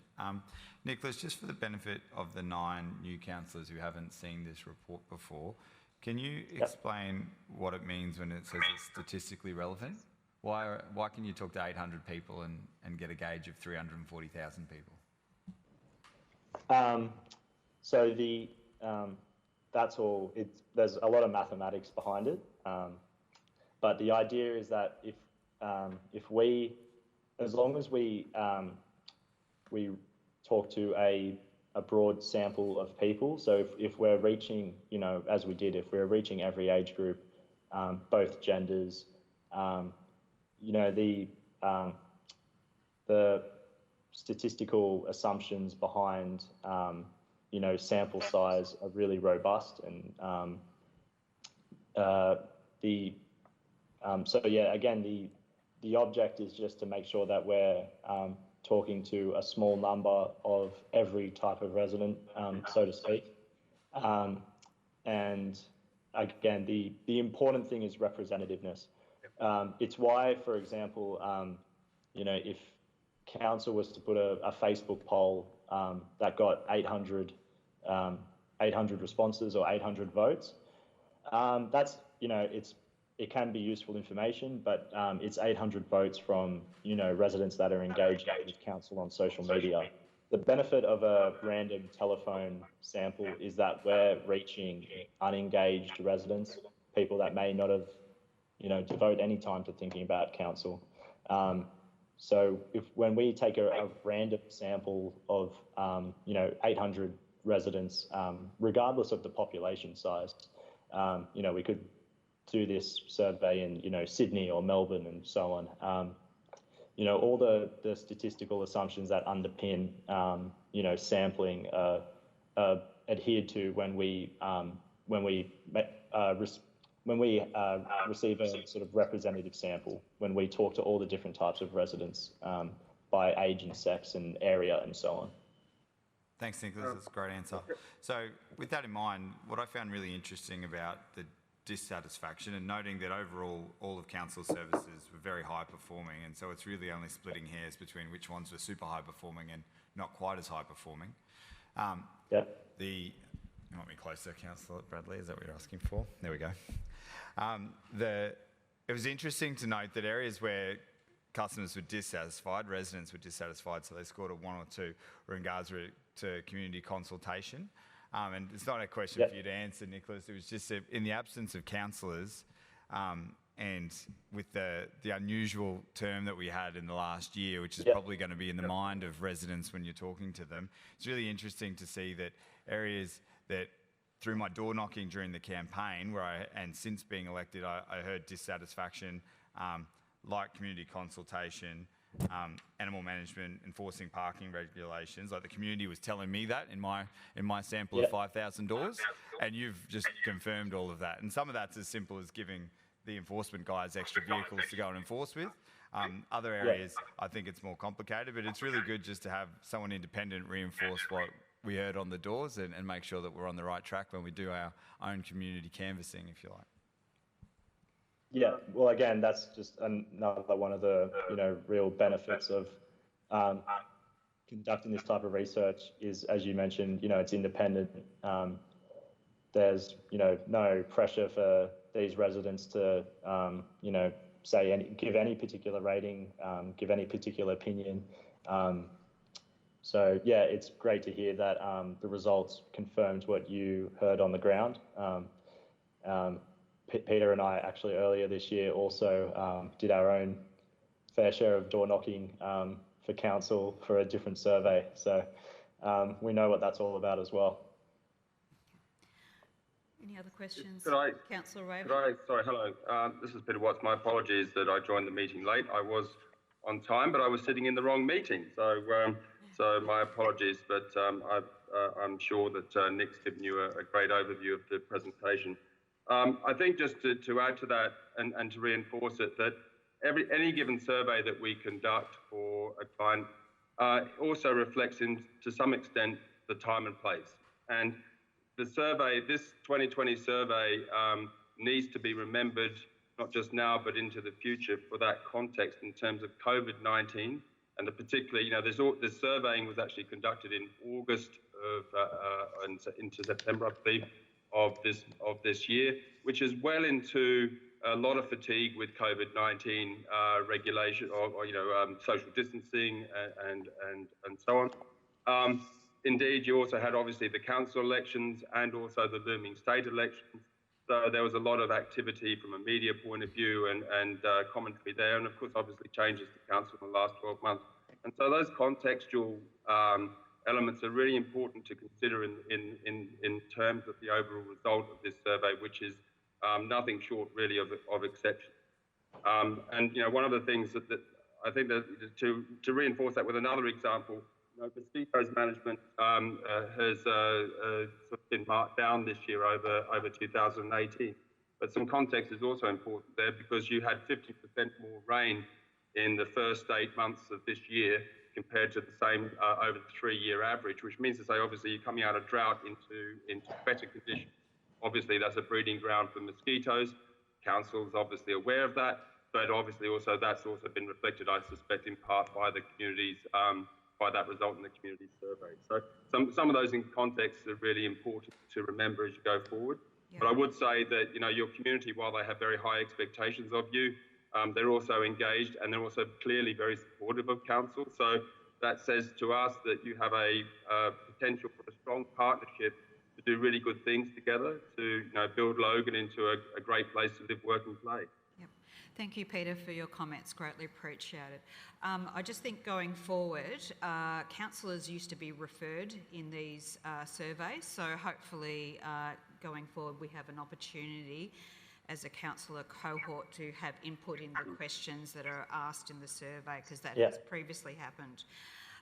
Nicholas, just for the benefit of the 9 new councillors who haven't seen this report before, can you explain what it means when it says it's statistically relevant? Why can you talk to 800 people and get a gauge of 340,000 people? So that's all. There's a lot of mathematics behind it, but the idea is that as long as we talk to a broad sample of people, so if we're reaching, as we did, if we're reaching every age group, both genders, the statistical assumptions behind, sample size are really robust, and again, the object is just to make sure that we're talking to a small number of every type of resident, so to speak. And again, the important thing is representativeness. It's why, for example, if council was to put a Facebook poll that got 800 responses or 800 votes, that's, it can be useful information, but it's 800 votes from, residents that are engaged with council on social media. The benefit of a random telephone sample is that we're reaching unengaged residents, people that may not have, devote any time to thinking about council. So when we take a random sample of, 800 residents, regardless of the population size, we could do this survey in, Sydney or Melbourne and so on. All the statistical assumptions that underpin, sampling adhered to when we receive a sort of representative sample, when we talk to all the different types of residents by age and sex and area and so on. Thanks, Nicholas. That's a great answer. So with that in mind, what I found really interesting about the dissatisfaction, and noting that overall all of council services were very high performing, and so it's really only splitting hairs between which ones were super high performing and not quite as high performing. You want me closer, Councillor Bradley? Is that what you're asking for? There we go. It was interesting to note that areas where customers were dissatisfied, residents were dissatisfied, so they scored a 1 or 2, were in regards to community consultation. And it's not a question for you to answer, Nicholas. It was just in the absence of councillors and with the unusual term that we had in the last year, which is probably going to be in the mind of residents when you're talking to them, it's really interesting to see that areas that, through my door knocking during the campaign, and since being elected, I heard dissatisfaction like community consultation, animal management, enforcing parking regulations. Like the community was telling me that in my sample of 5,000 doors, and you've just confirmed all of that. And some of that's as simple as giving the enforcement guys extra vehicles to go and enforce with. Other areas, I think it's more complicated, but it's really good just to have someone independent reinforce what we heard on the doors and make sure that we're on the right track when we do our own community canvassing, if you like. Yeah, well, again, that's just another one of the real benefits of conducting this type of research is, as you mentioned, it's independent. There's no pressure for these residents to give any particular rating, give any particular opinion. So yeah, it's great to hear that the results confirmed what you heard on the ground. Peter and I actually earlier this year also did our own fair share of door knocking for council for a different survey. So we know what that's all about as well. Any other questions? Councillor Raven? Sorry, hello. This is Peter Watts. My apologies that I joined the meeting late. I was on time, but I was sitting in the wrong meeting. So my apologies, but I'm sure that Nick's given you a great overview of the presentation. I think just to add to that and to reinforce it, that any given survey that we conduct for a client also reflects to some extent the time and place. And the survey, this 2020 survey, needs to be remembered not just now but into the future for that context in terms of COVID-19 and particularly, the surveying was actually conducted in August into September, I believe, of this year, which is well into a lot of fatigue with COVID-19 regulation or social distancing and so on. Indeed, you also had obviously the council elections and also the looming state elections. So there was a lot of activity from a media point of view and commentary there, and of course, obviously changes to council in the last 12 months. And so those contextual elements are really important to consider in terms of the overall result of this survey, which is nothing short really of exception. And one of the things that I think that to reinforce that with another example, mosquitoes management has sort of been marked down this year over 2018. But some context is also important there because you had 50% more rain in the first 8 months of this year compared to the same over the 3-year average, which means to say obviously you're coming out of drought into better conditions. Obviously that's a breeding ground for mosquitoes. Council's obviously aware of that, but obviously also that's also been reflected, I suspect, in part by the communities, by that result in the community survey. So some of those in context are really important to remember as you go forward. Yeah. But I would say that your community, while they have very high expectations of you, they're also engaged and they're also clearly very supportive of council. So that says to us that you have a potential for a strong partnership to do really good things together to build Logan into a great place to live, work and play. Yep. Thank you, Peter, for your comments. Greatly appreciated. I just think going forward, councillors used to be referred in these surveys. So hopefully going forward we have an opportunity as a councillor cohort to have input in the questions that are asked in the survey, because that has previously happened.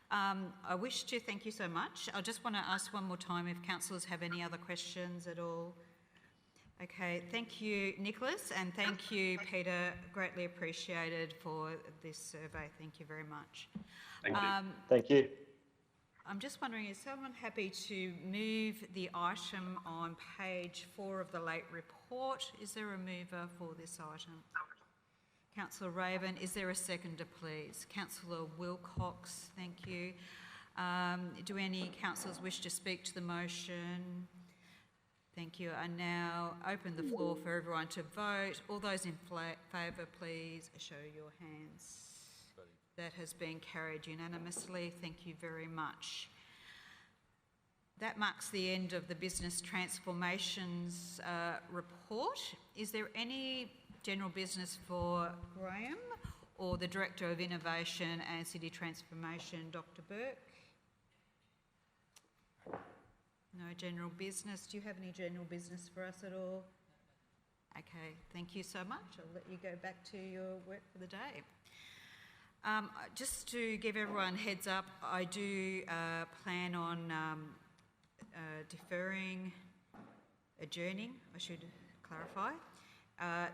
I wish to thank you so much. I just want to ask one more time if councillors have any other questions at all. Okay, thank you, Nicholas, and thank you, Peter. Greatly appreciated for this survey. Thank you very much. Thank you. Thank you. I'm just wondering, is someone happy to move the item on page 4 of the late report? Is there a mover for this item? Councillor Raven, is there a seconder, please? Councillor Wilcox, thank you. Do any councillors wish to speak to the motion? Thank you. I now open the floor for everyone to vote. All those in favour, please show your hands. That has been carried unanimously. Thank you very much. That marks the end of the Business Transformations report. Is there any general business for Graham or the Director of Innovation and City Transformation, Dr. Burke? No general business. Do you have any general business for us at all? Okay, thank you so much. I'll let you go back to your work for the day. Just to give everyone heads up, I do plan on adjourning, I should clarify,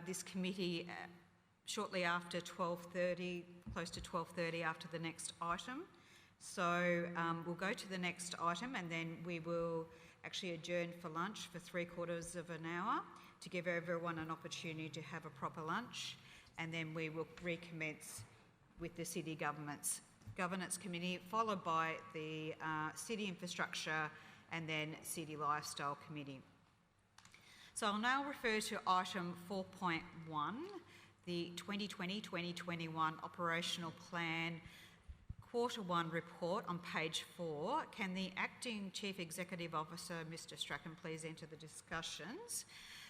this committee shortly after 12:30, close to 12:30 after the next item. So we'll go to the next item and then we will actually adjourn for lunch for 3/4 of an hour to give everyone an opportunity to have a proper lunch, and then we will recommence with the City Governance Committee, followed by the City Infrastructure and then City Lifestyle Committee. So I'll now refer to item 4.1, the 2020-2021 Operational Plan Q1 report on page 4. Can the Acting Chief Executive Officer, Mr. Strachan, please enter the discussions?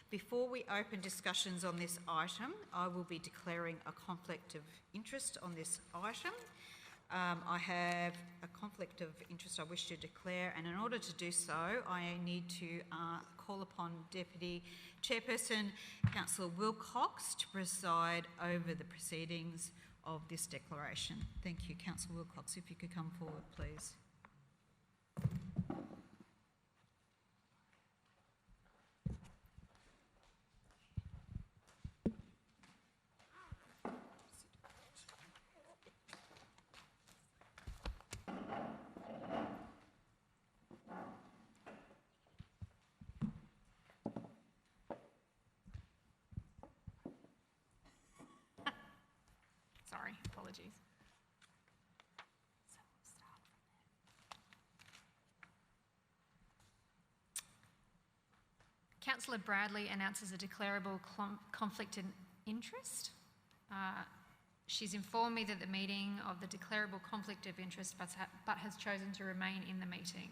Before we open discussions on this item, I will be declaring a conflict of interest on this item. I have a conflict of interest I wish to declare, and in order to do so, I need to call upon Deputy Chairperson, Councillor Wilcox, to preside over the proceedings of this declaration. Thank you. Councillor Wilcox, if you could come forward, please. Sorry, apologies. Councillor Bradley announces a declarable conflict in interest. She's informed me that the meeting of the declarable conflict of interest but has chosen to remain in the meeting.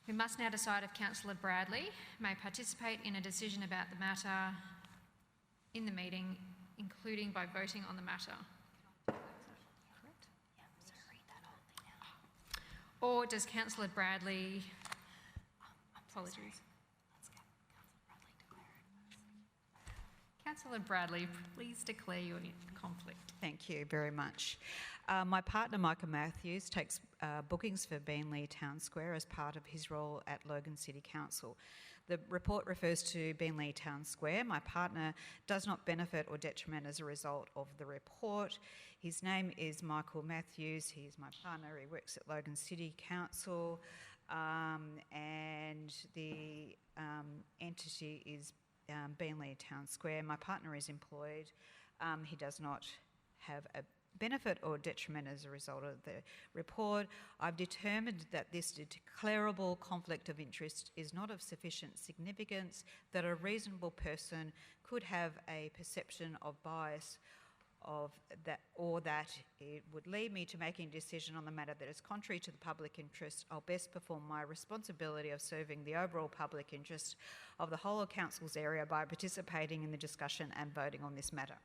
We must now decide if Councillor Bradley may participate in a decision about the matter in the meeting, including by voting on the matter. Correct? Yeah, so read that only now. Or does Councillor Bradley... apologies. Let's go. Councillor Bradley, please declare your conflict. Thank you very much. My partner, Michael Matthews, takes bookings for Beenleigh Town Square as part of his role at Logan City Council. The report refers to Beenleigh Town Square. My partner does not benefit or detriment as a result of the report. His name is Michael Matthews. He is my partner. He works at Logan City Council, and the entity is Beenleigh Town Square. My partner is employed. He does not have a benefit or detriment as a result of the report. I've determined that this declarable conflict of interest is not of sufficient significance that a reasonable person could have a perception of bias of that, or that it would lead me to making a decision on the matter that is contrary to the public interest. I'll best perform my responsibility of serving the overall public interest of the whole of Council's area by participating in the discussion and voting on this matter.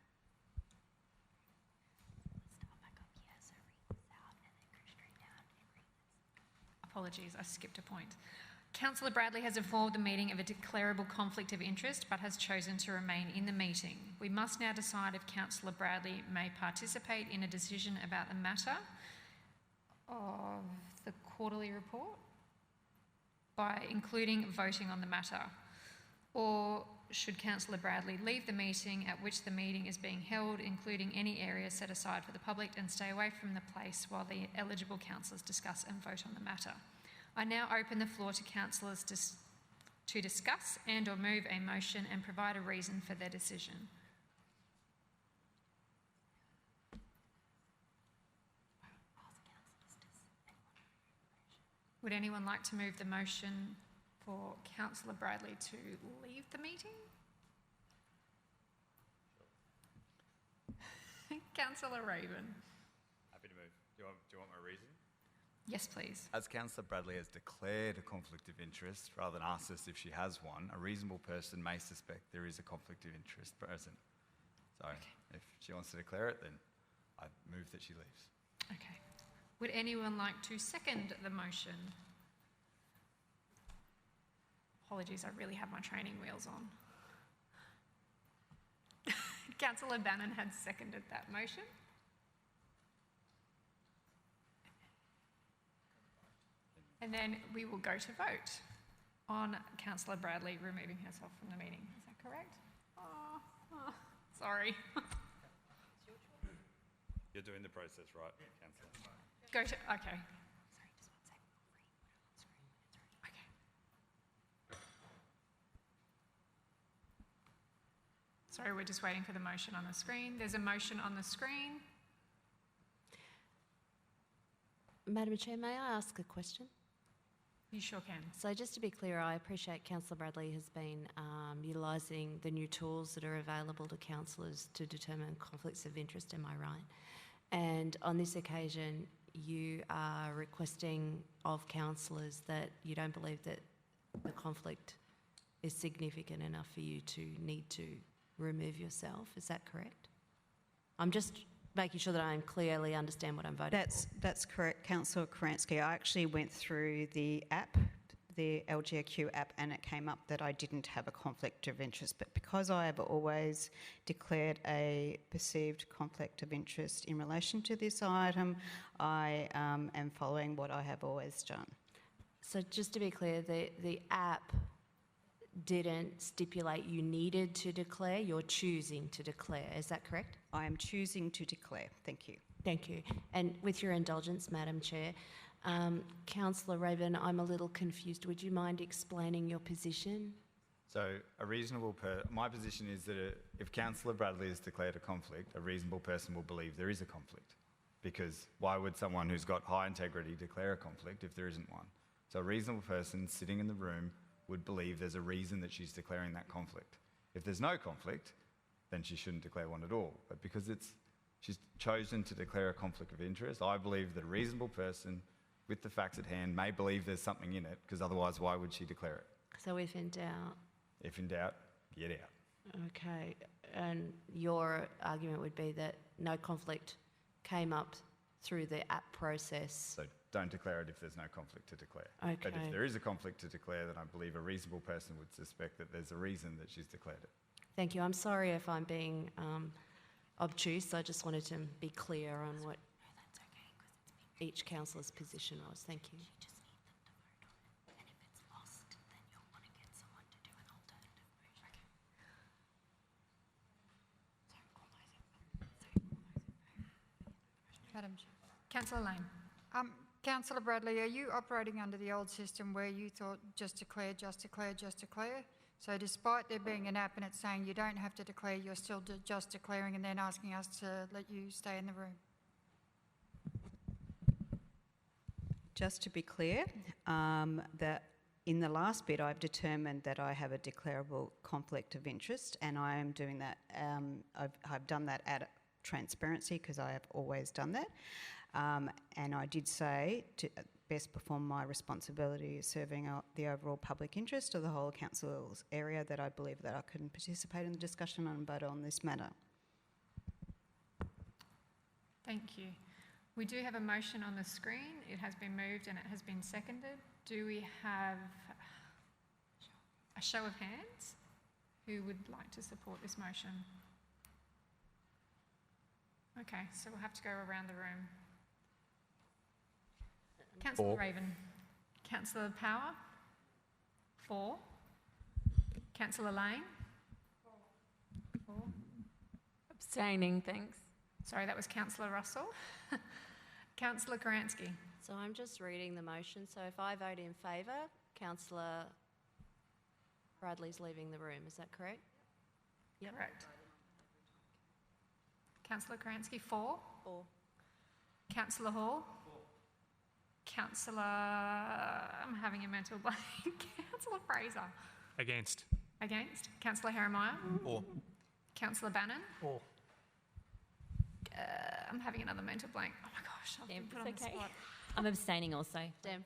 Apologies, I skipped a point. Councillor Bradley has informed the meeting of a declarable conflict of interest but has chosen to remain in the meeting. We must now decide if Councillor Bradley may participate in a decision about the matter of the quarterly report by including voting on the matter, or should Councillor Bradley leave the meeting at which the meeting is being held, including any areas set aside for the public, and stay away from the place while the eligible councillors discuss and vote on the matter. I now open the floor to councillors to discuss and or move a motion and provide a reason for their decision. Would anyone like to move the motion for Councillor Bradley to leave the meeting? Councillor Raven. Happy to move. Do you want my reason? Yes, please. As Councillor Bradley has declared a conflict of interest, rather than ask us if she has one, a reasonable person may suspect there is a conflict of interest present. So if she wants to declare it, then I move that she leaves. Okay. Would anyone like to second the motion? Apologies, I really have my training wheels on. Councillor Bannon had seconded that motion. And then we will go to vote on Councillor Bradley removing herself from the meeting. Is that correct? Sorry. You're doing the process right, Councillor. Go to, okay. Sorry, just 1 second. Okay. Sorry, we're just waiting for the motion on the screen. There's a motion on the screen. Madam Chair, may I ask a question? You sure can. So just to be clear, I appreciate Councillor Bradley has been utilising the new tools that are available to councillors to determine conflicts of interest, am I right? And on this occasion, you are requesting of councillors that you don't believe that the conflict is significant enough for you to need to remove yourself. Is that correct? I'm just making sure that I clearly understand what I'm voting for. That's correct, Councillor Karansky. I actually went through the app, the LGAQ app, and it came up that I didn't have a conflict of interest. But because I have always declared a perceived conflict of interest in relation to this item, I am following what I have always done. So just to be clear, the app didn't stipulate you needed to declare, you're choosing to declare. Is that correct? I am choosing to declare. Thank you. Thank you. And with your indulgence, Madam Chair, Councillor Raven, I'm a little confused. Would you mind explaining your position? So my position is that if Councillor Bradley has declared a conflict, a reasonable person will believe there is a conflict. Because why would someone who's got high integrity declare a conflict if there isn't one? So a reasonable person sitting in the room would believe there's a reason that she's declaring that conflict. If there's no conflict, then she shouldn't declare one at all. But because she's chosen to declare a conflict of interest, I believe that a reasonable person with the facts at hand may believe there's something in it, because otherwise why would she declare it? So if in doubt. If in doubt, get out. Okay. And your argument would be that no conflict came up through the app process. So don't declare it if there's no conflict to declare. Okay. But if there is a conflict to declare, then I believe a reasonable person would suspect that there's a reason that she's declared it. Thank you. I'm sorry if I'm being obtuse. I just wanted to be clear on what each councillor's position was. Thank you. Madam Chair. Councillor Lane. Councillor Bradley, are you operating under the old system where you thought just declare, just declare, just declare? So despite there being an app and it's saying you don't have to declare, you're still just declaring and then asking us to let you stay in the room? Just to be clear, that in the last bit I've determined that I have a declarable conflict of interest, and I am doing that. I've done that at transparency because I have always done that. And I did say to best perform my responsibility of serving the overall public interest of the whole council's area, that I believe that I can participate in the discussion and vote on this matter. Thank you. We do have a motion on the screen. It has been moved and it has been seconded. Do we have a show of hands? Who would like to support this motion? Okay, so we'll have to go around the room. Councillor Raven. Councillor Power? 4. Councillor Lane? 4. Abstaining, thanks. Sorry, that was Councillor Russell. Councillor Karansky. So I'm just reading the motion. So if I vote in favour, Councillor Bradley's leaving the room. Is that correct? Yep. Correct. Councillor Karansky, 4. 4. Councillor Hall? 4. Councillor... I'm having a mental blank. Councillor Fraser? Against. Against. Councillor Heremiah? 4. Councillor Bannon? 4. I'm having another mental blank. Oh my gosh, I've been put on the spot. I'm abstaining also. Stem.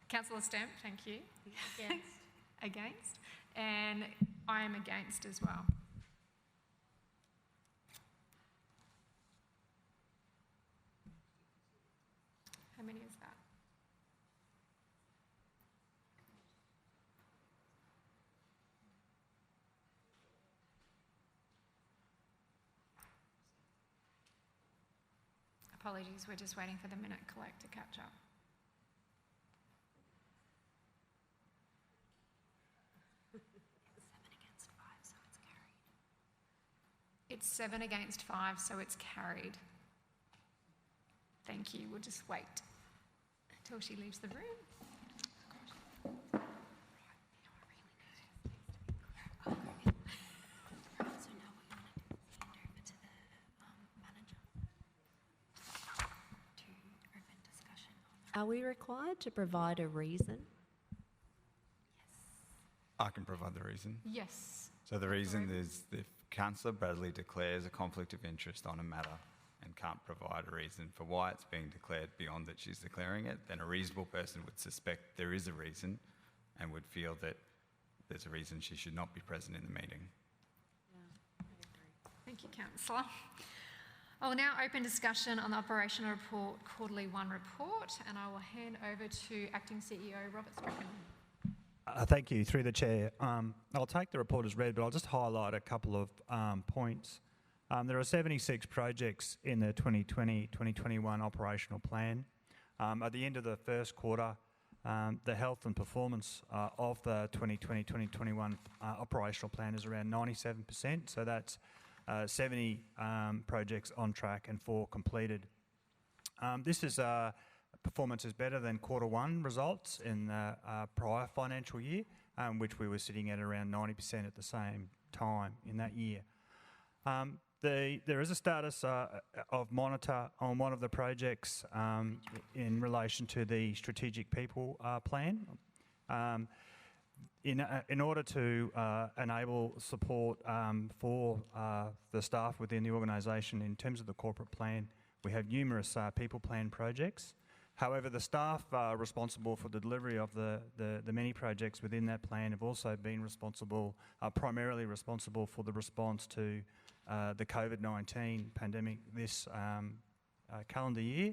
Councillor Stemp, thank you. Against. Against. And I am against as well. How many is that? Apologies, we're just waiting for the minute collect to catch up. It's 7 against 5, so it's carried. Thank you. We'll just wait until she leaves the room. Are we required to provide a reason? I can provide the reason. Yes. So the reason is if Councillor Bradley declares a conflict of interest on a matter and can't provide a reason for why it's being declared beyond that she's declaring it, then a reasonable person would suspect there is a reason and would feel that there's a reason she should not be present in the meeting. Thank you, Councillor. I will now open discussion on the operational report, quarterly 1 report, and I will hand over to Acting CEO Robert Strachan. Thank you, through the Chair. I'll take the report as read, but I'll just highlight a couple of points. There are 76 projects in the 2020-2021 operational plan. At the end of the first quarter, the health and performance of the 2020-2021 operational plan is around 97%, so that's 70 projects on track and 4 completed. This is performance is better than quarter 1 results in the prior financial year, which we were sitting at around 90% at the same time in that year. There is a status of monitor on one of the projects in relation to the strategic people plan. In order to enable support for the staff within the organisation in terms of the corporate plan, we have numerous people plan projects. However, the staff responsible for the delivery of the many projects within that plan have also been primarily responsible for the response to the COVID-19 pandemic this calendar year.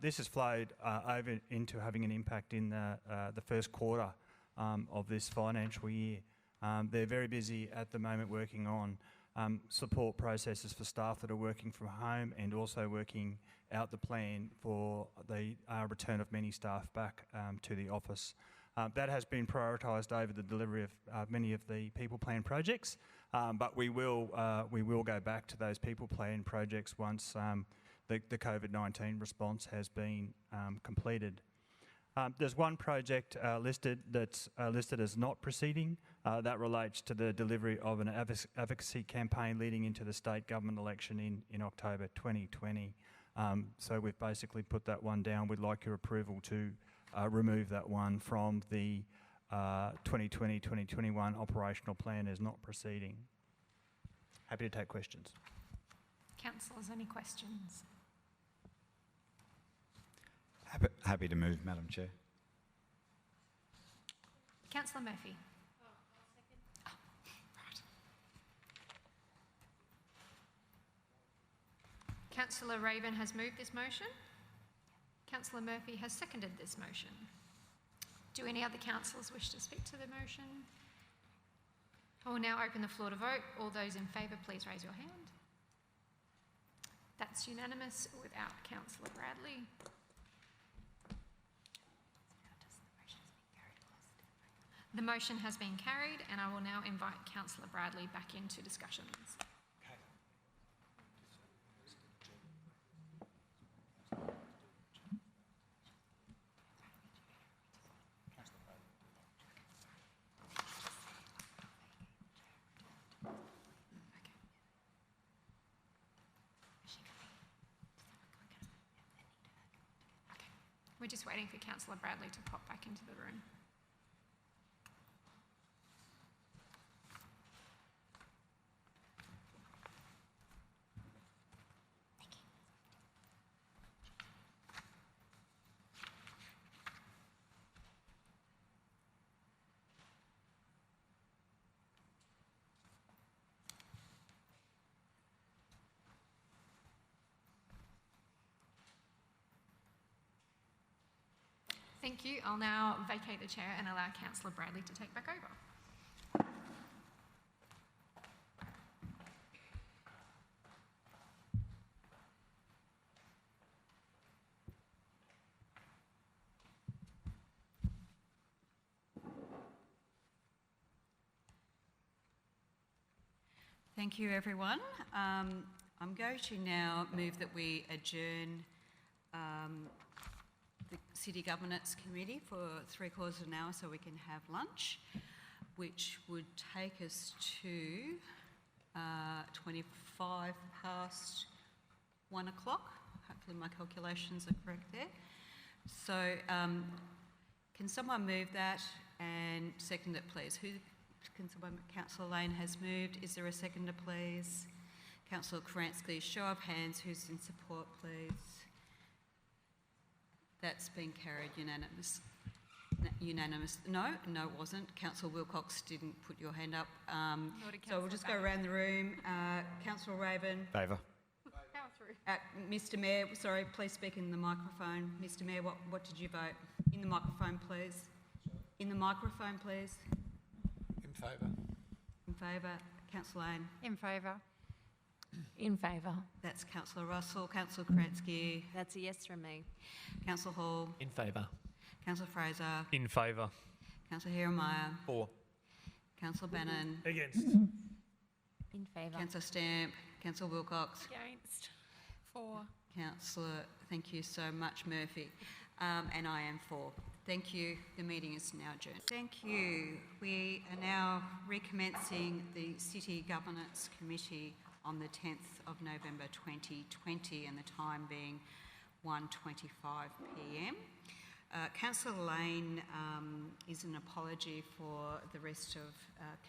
This has flowed over into having an impact in the first quarter of this financial year. They're very busy at the moment working on support processes for staff that are working from home and also working out the plan for the return of many staff back to the office. That has been prioritised over the delivery of many of the people plan projects, but we will go back to those people plan projects once the COVID-19 response has been completed. There's one project that's listed as not proceeding. That relates to the delivery of an advocacy campaign leading into the state government election in October 2020. So we've basically put that one down. We'd like your approval to remove that one from the 2020-2021 operational plan as not proceeding. Happy to take questions. Councillors, any questions? Happy to move, Madam Chair. Councillor Murphy. Councillor Raven has moved this motion. Councillor Murphy has seconded this motion. Do any other councillors wish to speak to the motion? I will now open the floor to vote. All those in favour, please raise your hand. That's unanimous without Councillor Bradley. The motion has been carried, and I will now invite Councillor Bradley back into discussions. We're just waiting for Councillor Bradley to pop back into the room. Thank you. I'll now vacate the chair and allow Councillor Bradley to take back over. Thank you, everyone. I'm going to now move that we adjourn the City Governance Committee for 3/4 of an hour so we can have lunch, which would take us to 25 past 1 o'clock. Hopefully my calculations are correct there. So can someone move that and second it, please? Can someone? Councillor Lane has moved. Is there a seconder, please? Councillor Karansky, show of hands. Who's in support, please? That's been carried unanimous. No, it wasn't. Councillor Wilcox didn't put your hand up. So we'll just go around the room. Councillor Raven. Favour. Mr Mayor, sorry, please speak in the microphone. Mr Mayor, what did you vote? In the microphone, please. In the microphone, please. In favour. In favour. Councillor Lane. In favour. In favour. That's Councillor Russell. Councillor Karansky. That's a yes from me. Councillor Hall. In favour. Councillor Fraser. In favour. Councillor Hieronymi. For. Councillor Bannon. Against. In favour. Councillor Stamp. Councillor Wilcox. Against. For. Councillor, thank you so much, Murphy. And I am for. Thank you. The meeting is now adjourned. Thank you. We are now recommencing the City Governance Committee on the 10th of November 2020 and the time being 1:25 p.m. Councillor Lane is an apology for the rest of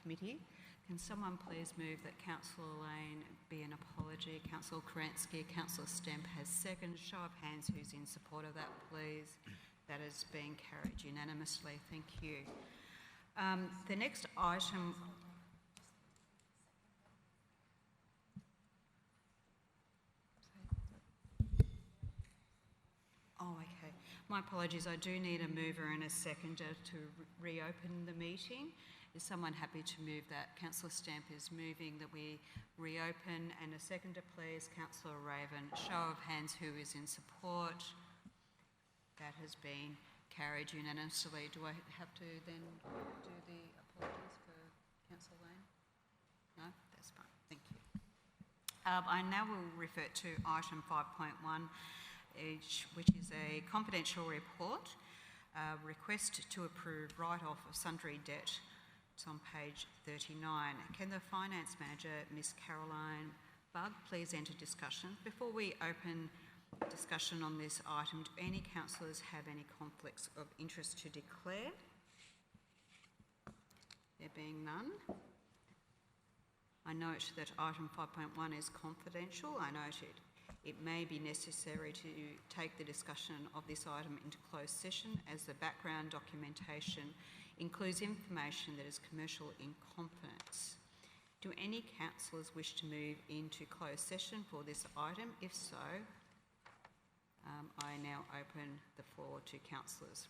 committee. Can someone please move that Councillor Lane be an apology? Councillor Karansky, Councillor Stamp has second. Show of hands who's in support of that, please. That is being carried unanimously. Thank you. The next item... Oh, okay. My apologies. I do need a mover and a seconder to reopen the meeting. Is someone happy to move that? Councillor Stamp is moving that we reopen, and a seconder, please. Councillor Raven. Show of hands who is in support. That has been carried unanimously. Do I have to then do the apologies for Councillor Lane? No? That's fine. Thank you. I now will refer to item 5.1, which is a confidential report, request to approve write-off of sundry debt. It's on page 39. Can the Finance Manager, Ms Caroline Bug, please enter discussion? Before we open discussion on this item, do any councillors have any conflicts of interest to declare? There being none. I note that item 5.1 is confidential. I note it may be necessary to take the discussion of this item into closed session as the background documentation includes information that is commercial in confidence. Do any councillors wish to move into closed session for this item? If so, I now open the floor to councillors.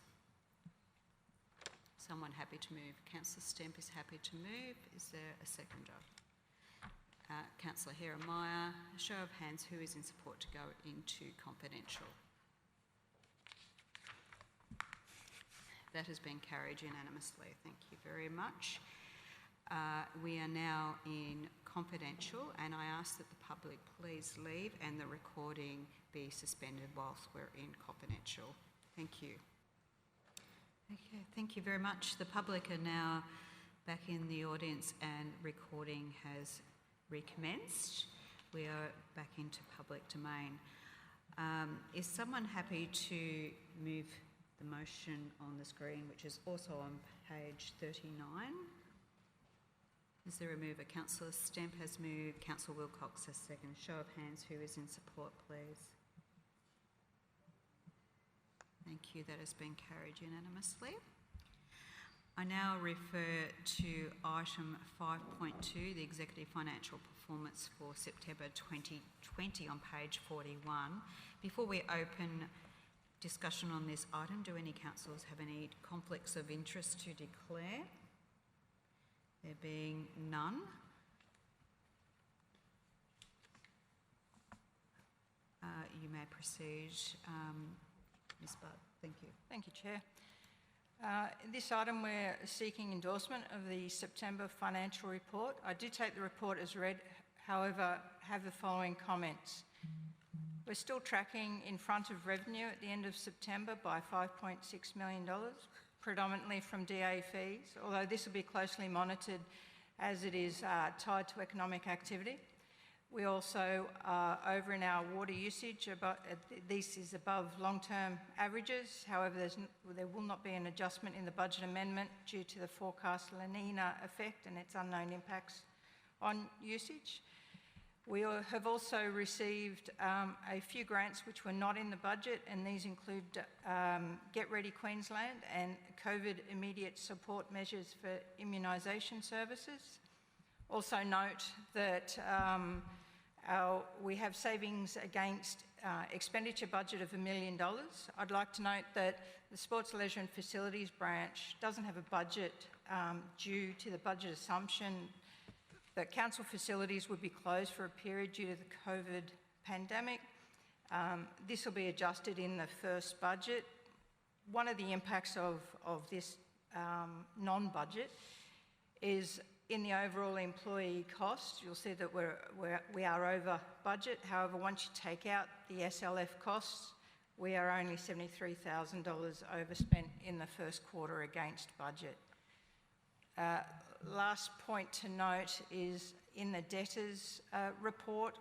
Someone happy to move? Councillor Stamp is happy to move. Is there a seconder? Councillor Hieronymi, show of hands who is in support to go into confidential. That has been carried unanimously. Thank you very much. We are now in confidential, and I ask that the public please leave and the recording be suspended whilst we're in confidential. Thank you. Okay, thank you very much. The public are now back in the audience and recording has recommenced. We are back into public domain. Is someone happy to move the motion on the screen, which is also on page 39? Is there a mover? Councillor Stamp has moved. Councillor Wilcox has second. Show of hands who is in support, please. Thank you. That has been carried unanimously. I now refer to item 5.2, the Executive Financial Performance for September 2020 on page 41. Before we open discussion on this item, do any councillors have any conflicts of interest to declare? There being none. You may proceed. Ms Budd, thank you. Thank you, Chair. In this item, we're seeking endorsement of the September financial report. I do take the report as read, however, have the following comments. We're still tracking in front of revenue at the end of September by $5.6 million, predominantly from DA fees, although this will be closely monitored as it is tied to economic activity. We also are over in our water usage. This is above long-term averages. However, there will not be an adjustment in the budget amendment due to the forecast La Nina effect and its unknown impacts on usage. We have also received a few grants which were not in the budget, and these include Get Ready Queensland and COVID immediate support measures for immunisation services. Also note that we have savings against expenditure budget of $1 million. I'd like to note that the Sports, Leisure and Facilities branch doesn't have a budget due to the budget assumption that council facilities would be closed for a period due to the COVID pandemic. This will be adjusted in the first budget. One of the impacts of this non-budget is in the overall employee cost. You'll see that we are over budget. However, once you take out the SLF costs, we are only $73,000 overspent in the first quarter against budget. Last point to note is in the debtors report,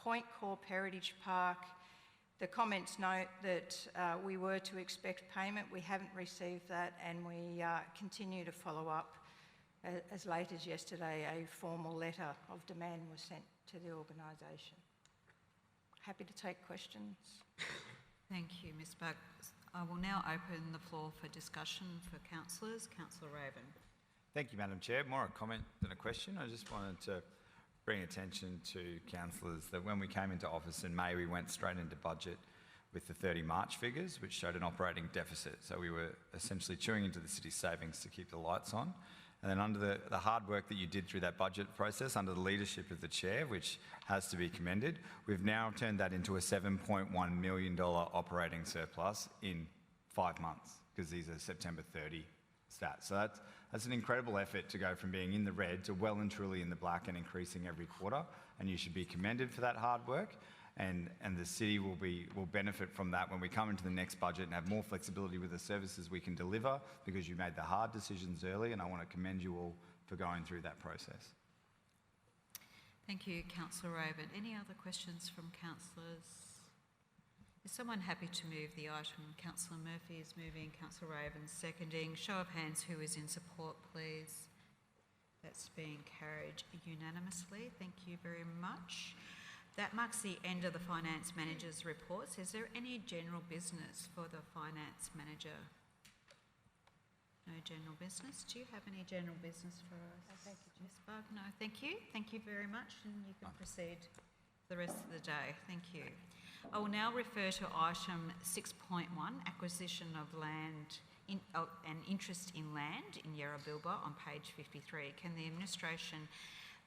Point Corp Heritage Park, the comments note that we were to expect payment. We haven't received that, and we continue to follow up. As late as yesterday, a formal letter of demand was sent to the organisation. Happy to take questions. Thank you, Ms Buck. I will now open the floor for discussion for councillors. Councillor Raven. Thank you, Madam Chair. More a comment than a question. I just wanted to bring attention to councillors that when we came into office in May, we went straight into budget with the 30 March figures, which showed an operating deficit. So we were essentially chewing into the city's savings to keep the lights on. And then under the hard work that you did through that budget process, under the leadership of the Chair, which has to be commended, we've now turned that into a $7.1 million operating surplus in 5 months, because these are September 30 stats. So that's an incredible effort to go from being in the red to well and truly in the black and increasing every quarter, and you should be commended for that hard work. And the city will benefit from that when we come into the next budget and have more flexibility with the services we can deliver, because you made the hard decisions early, and I want to commend you all for going through that process. Thank you, Councillor Raven. Any other questions from councillors? Is someone happy to move the item? Councillor Murphy is moving, Councillor Raven seconding. Show of hands, who is in support, please? That's being carried unanimously. Thank you very much. That marks the end of the Finance Manager's reports. Is there any general business for the Finance Manager? No general business. Do you have any general business for us? No, thank you, Ms Bug. No, thank you. Thank you very much, and you can proceed the rest of the day. Thank you. I will now refer to item 6.1, acquisition of land and interest in land in Yarrabilba on page 53. Can the Administration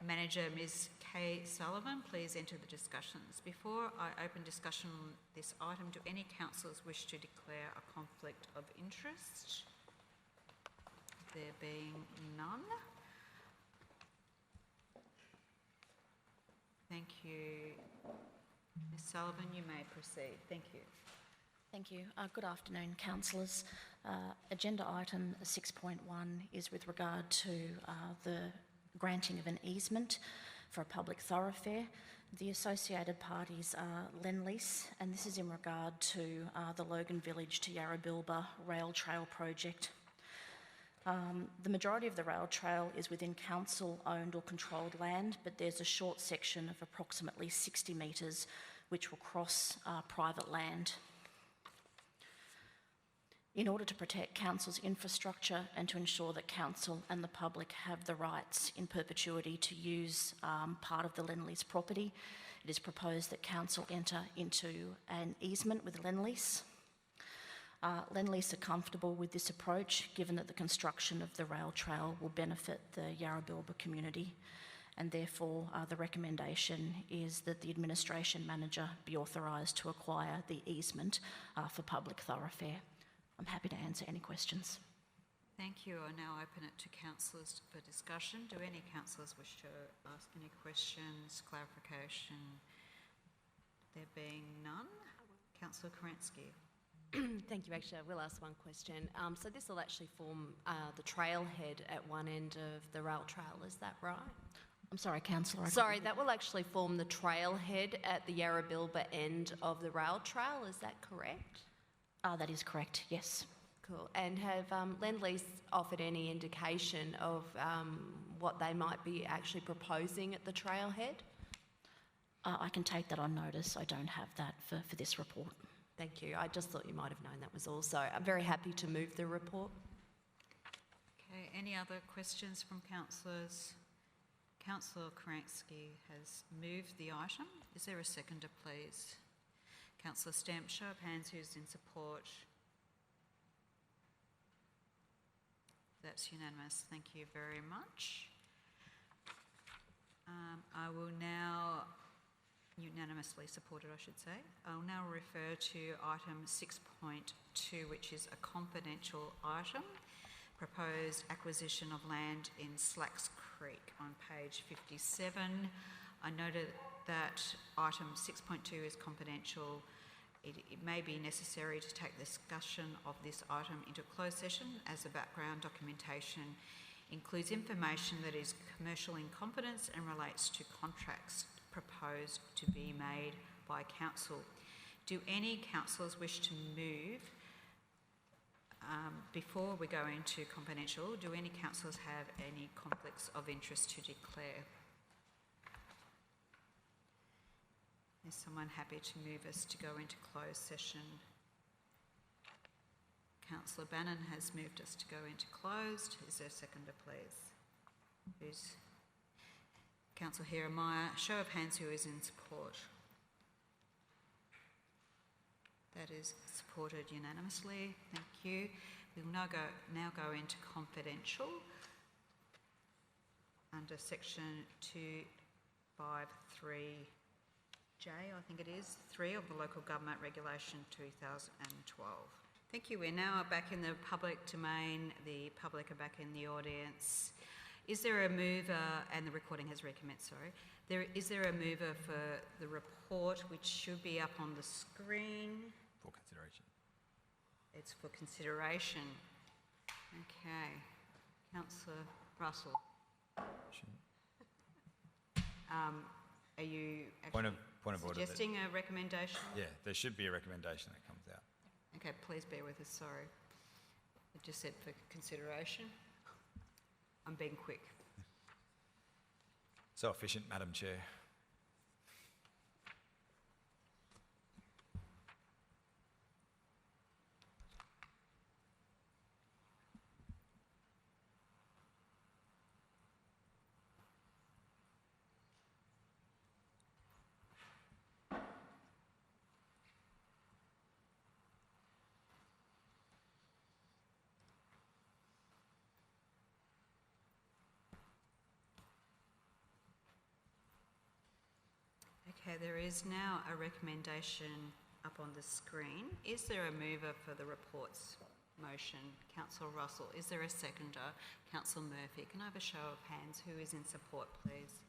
Manager, Ms Kay Sullivan, please enter the discussions. Before I open discussion on this item, do any councillors wish to declare a conflict of interest? There being none. Thank you. Ms Sullivan, you may proceed. Thank you. Thank you. Good afternoon, councillors. Agenda item 6.1 is with regard to the granting of an easement for a public thoroughfare. The associated parties are Lendlease, and this is in regard to the Logan Village to Yarrabilba rail trail project. The majority of the rail trail is within council-owned or controlled land, but there's a short section of approximately 60 metres which will cross private land. In order to protect council's infrastructure and to ensure that council and the public have the rights in perpetuity to use part of the Lendlease property, it is proposed that council enter into an easement with Lendlease. Lendlease are comfortable with this approach, given that the construction of the rail trail will benefit the Yarrabilba community, and therefore the recommendation is that the Administration Manager be authorised to acquire the easement for public thoroughfare. I'm happy to answer answer any questions. Thank you. I now open it to councillors for discussion. Do any councillors wish to ask any questions, clarification? There being none. Councillor Kerensky. Thank you. Actually, I will ask one question. So this will actually form the trailhead at one end of the rail trail, is that right? I'm sorry, Councillor. Sorry, that will actually form the trailhead at the Yarrabilba end of the rail trail, is that correct? That is correct, yes. Cool. And have Lend-Lease offered any indication of what they might be actually proposing at the trailhead? I can take that on notice. I don't have that for this report. Thank you. I just thought you might have known that was all. So I'm very happy to move the report. Okay, any other questions from councillors? Councillor Kerensky has moved the item. Is there a seconder, please? Councillor Stamp, show of hands, who's in support? That's unanimous. Thank you very much. I will now, unanimously supported, I should say. I'll now refer to item 6.2, which is a confidential item. Proposed acquisition of land in Slacks Creek on page 57. I noted that item 6.2 is confidential. It may be necessary to take discussion of this item into closed session as the background documentation includes information that is commercial in confidence and relates to contracts proposed to be made by council. Do any councillors wish to move? Before we go into confidential, do any councillors have any conflicts of interest to declare? Is someone happy to move us to go into closed session? Councillor Bannon has moved us to go into closed. Is there a seconder, please? Who's? Councillor Hieronymi, show of hands, who is in support? That is supported unanimously. Thank you. We will now go into confidential under section 253J, I think it is, 3 of the Local Government Regulation 2012. Thank you. We're now back in the public domain. The public are back in the audience. Is there a mover, and the recording has recommenced, sorry. Is there a mover for the report, which should be up on the screen? For consideration. It's for consideration. Okay. Councillor Russell. Are you Point of order. suggesting a recommendation? Yeah, there should be a recommendation that comes out. Okay, please bear with us, sorry. It just said for consideration. I'm being quick. So efficient, Madam Chair. Okay, there is now a recommendation up on the screen. Is there a mover for the report's motion? Councillor Russell. Is there a seconder? Councillor Murphy. Can I have a show of hands? Who is in support, please?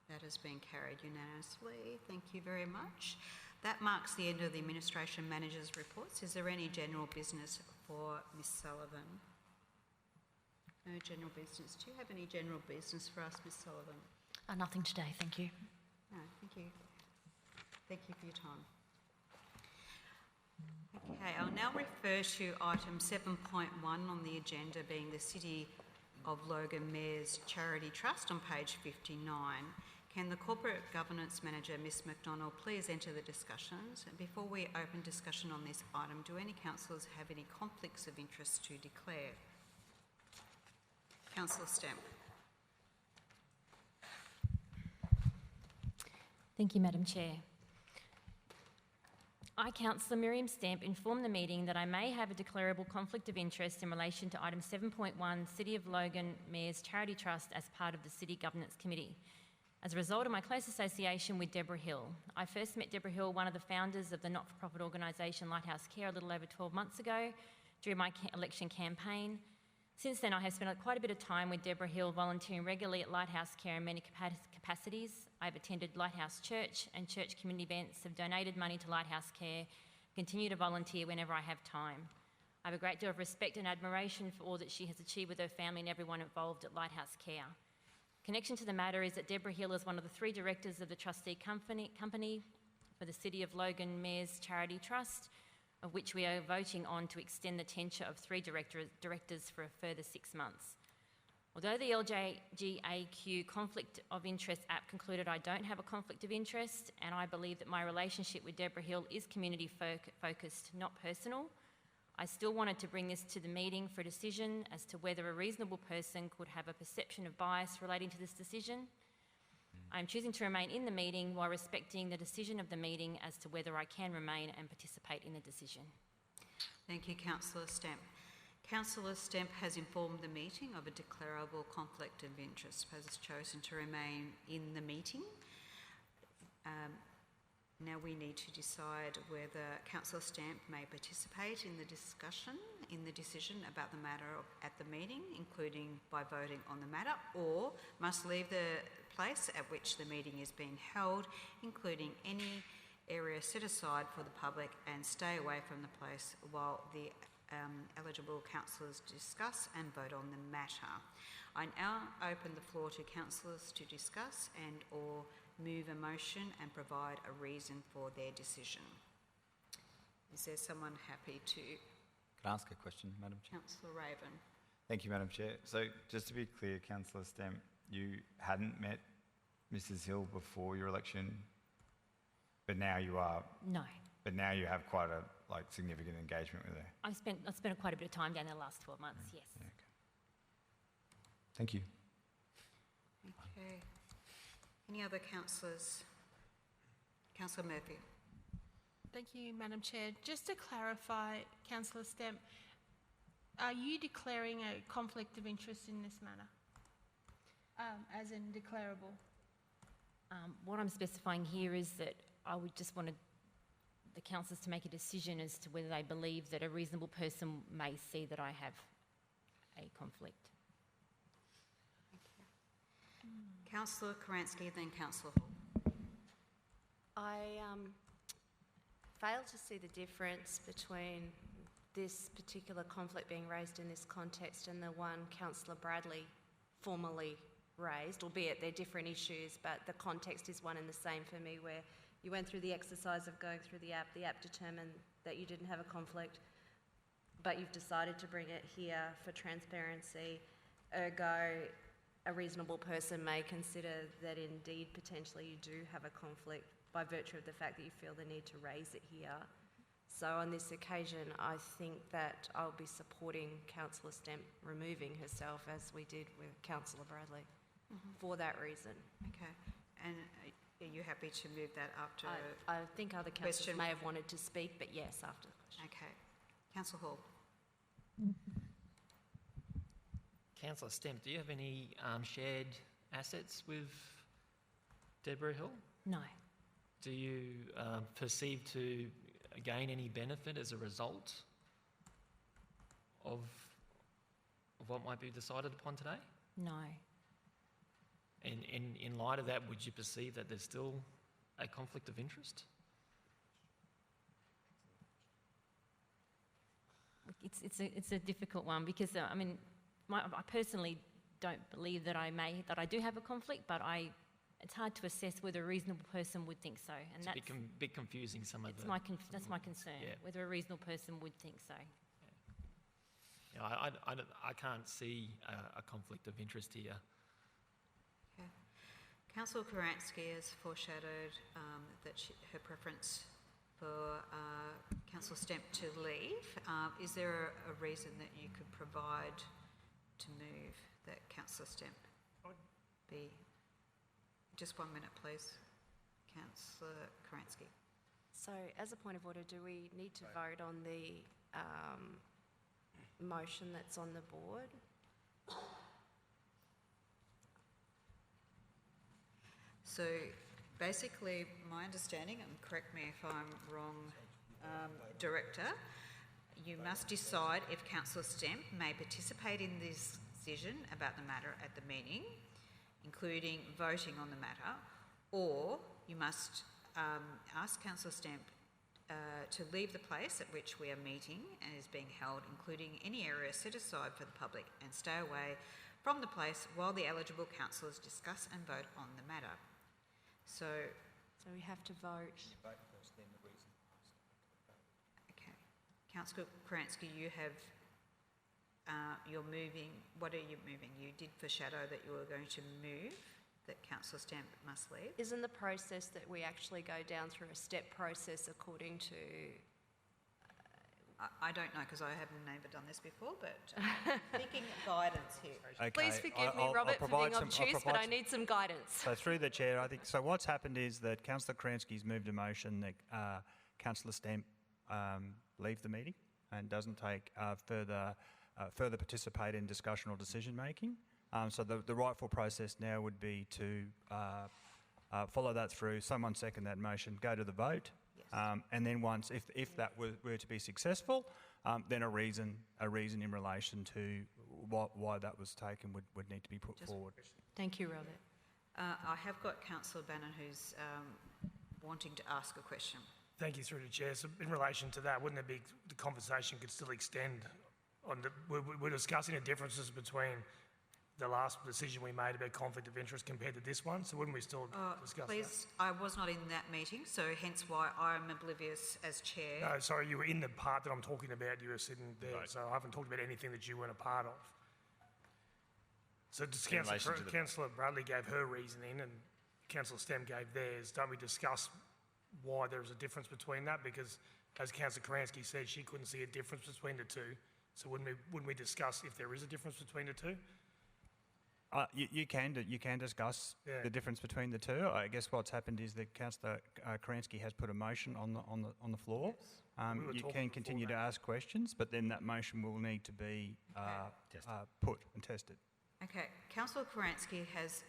That has been carried unanimously. Thank you very much. That marks the end of the Administration Manager's reports. Is there any general business for Ms Sullivan? No general business. Do you have any general business for us, Ms Sullivan? Nothing today, thank you. No, thank you. Thank you for your time. Okay, I'll now refer to item 7.1 on the agenda, being the City of Logan Mayor's Charity Trust on page 59. Can the Corporate Governance Manager, Ms McDonald, please enter the discussions? And before we open discussion on this item, do any councillors have any conflicts of interest to declare? Councillor Stamp. Thank you, Madam Chair. I, Councillor Miriam Stamp, inform the meeting that I may have a declarable conflict of interest in relation to item 7.1, City of Logan Mayor's Charity Trust, as part of the City Governance Committee. As a result of my close association with Deborah Hill, I first met Deborah Hill, one of the founders of the not-for-profit organisation Lighthouse Care, a little over 12 months ago. during my election campaign. Since then, I have spent quite a bit of time with Deborah Hill volunteering regularly at Lighthouse Care in many capacities. I've attended Lighthouse Church and church community events, have donated money to Lighthouse Care, continue to volunteer whenever I have time. I have a great deal of respect and admiration for all that she has achieved with her family and everyone involved at Lighthouse Care. Connection to the matter is that Deborah Hill is one of the 3 directors of the trustee company for the City of Logan Mayor's Charity Trust, of which we are voting on to extend the tenure of 3 directors for a further 6 months. Although the LGAQ Conflict of Interest Act concluded I don't have a conflict of interest, and I believe that my relationship with Deborah Hill is community focused, not personal, I still wanted to bring this to the meeting for a decision as to whether a reasonable person could have a perception of bias relating to this decision. I am choosing to remain in the meeting while respecting the decision of the meeting as to whether I can remain and participate in the decision. Thank you, Councillor Stamp. Councillor Stamp has informed the meeting of a declarable conflict of interest, has chosen to remain in the meeting. Now we need to decide whether Councillor Stamp may participate in the discussion, in the decision about the matter at the meeting, including by voting on the matter, or must leave the place at which the meeting is being held, including any area set aside for the public, and stay away from the place while the eligible councillors discuss and vote on the matter. I now open the floor to councillors to discuss and or move a motion and provide a reason for their decision. Is there someone happy to? Can I ask a question, Madam Chair? Councillor Raven. Thank you, Madam Chair. So just to be clear, Councillor Stamp, you hadn't met Mrs Hill before your election, but now you are? No. But now you have quite a significant engagement with her? I've spent quite a bit of time down there the last 12 months, yes. Yeah, okay. Thank you. Okay. Any other councillors? Councillor Murphy. Thank you, Madam Chair. Just to clarify, Councillor Stamp, are you declaring a conflict of interest in this matter, as in declarable? What I'm specifying here is that I would just want the councillors to make a decision as to whether they believe that a reasonable person may see that I have a conflict. Councillor Karansky, then Councillor Hall. I fail to see the difference between this particular conflict being raised in this context and the one Councillor Bradley formally raised, albeit they're different issues, but the context is one and the same for me, where you went through the exercise of going through the app determined that you didn't have a conflict, but you've decided to bring it here for transparency, ergo a reasonable person may consider that indeed potentially you do have a conflict by virtue of the fact that you feel the need to raise it here. So on this occasion, I think that I'll be supporting Councillor Stamp removing herself, as we did with Councillor Bradley, for that reason. Okay. And are you happy to move that after? I think other councillors may have wanted to speak, but yes, after the question. Okay. Councillor Hall. Councillor Stamp, do you have any shared assets with Deborah Hill? No. Do you perceive to gain any benefit as a result of what might be decided upon today? No. And in light of that, would you perceive that there's still a conflict of interest? It's a difficult one because I personally don't believe that I do have a conflict, but it's hard to assess whether a reasonable person would think so, and it's a bit confusing. That's my concern. Yeah. Whether a reasonable person would think so. Yeah. I can't see a conflict of interest here. Okay. Councillor Karansky has foreshadowed that her preference for Councillor Stamp to leave. Is there a reason that you could provide to move that Councillor Stamp be? Just 1 minute, please. Councillor Karansky. So, as a point of order, do we need to vote on the motion that's on the board? So, basically, my understanding, and correct me if I'm wrong, Director, you must decide if Councillor Stemp may participate in this decision about the matter at the meeting, including voting on the matter, or you must ask Councillor Stemp to leave the place at which we are meeting and is being held, including any area set aside for the public, and stay away from the place while the eligible councillors discuss and vote on the matter. So we have to vote. Okay. Councillor Kransky, you have, you're moving, what are you moving? You did foreshadow that you were going to move that Councillor Stamp must leave. Isn't the process that we actually go down through a step process according to... I don't know because I haven't never done this before, but thinking guidance here. Okay. Please forgive me, Robert, for being obtuse, but I need some guidance. So through the chair, I think, so what's happened is that Councillor Kransky's moved a motion that Councillor Stamp leave the meeting and doesn't take further participate in discussion or decision making. So the rightful process now would be to follow that through, someone second that motion, go to the vote, yes. And then once, if that were to be successful, then a reason in relation to why that was taken would need to be put forward. Thank you, Robert. I have got Councillor Bannon who's wanting to ask a question. Thank you, through the chair. So in relation to that, wouldn't it be the conversation could still extend on the, we're discussing the differences between the last decision we made about conflict of interest compared to this one, so wouldn't we still discuss please, that? I was not in that meeting, so hence why I'm oblivious as chair. No, sorry, you were in the part that I'm talking about, you were sitting there, right. So I haven't talked about anything that you weren't a part of. So just Councillor Bradley gave her reasoning and Councillor Stem gave theirs. Don't we discuss why there is a difference between that? Because as Councillor Kransky said, she couldn't see a difference between the two. So wouldn't we discuss if there is a difference between the two? You can discuss the difference between the two. I guess what's happened is that Councillor Kransky has put a motion on the floor. Yes. You can continue to ask questions, but then that motion will need to be put and tested. Okay, Councillor Kransky has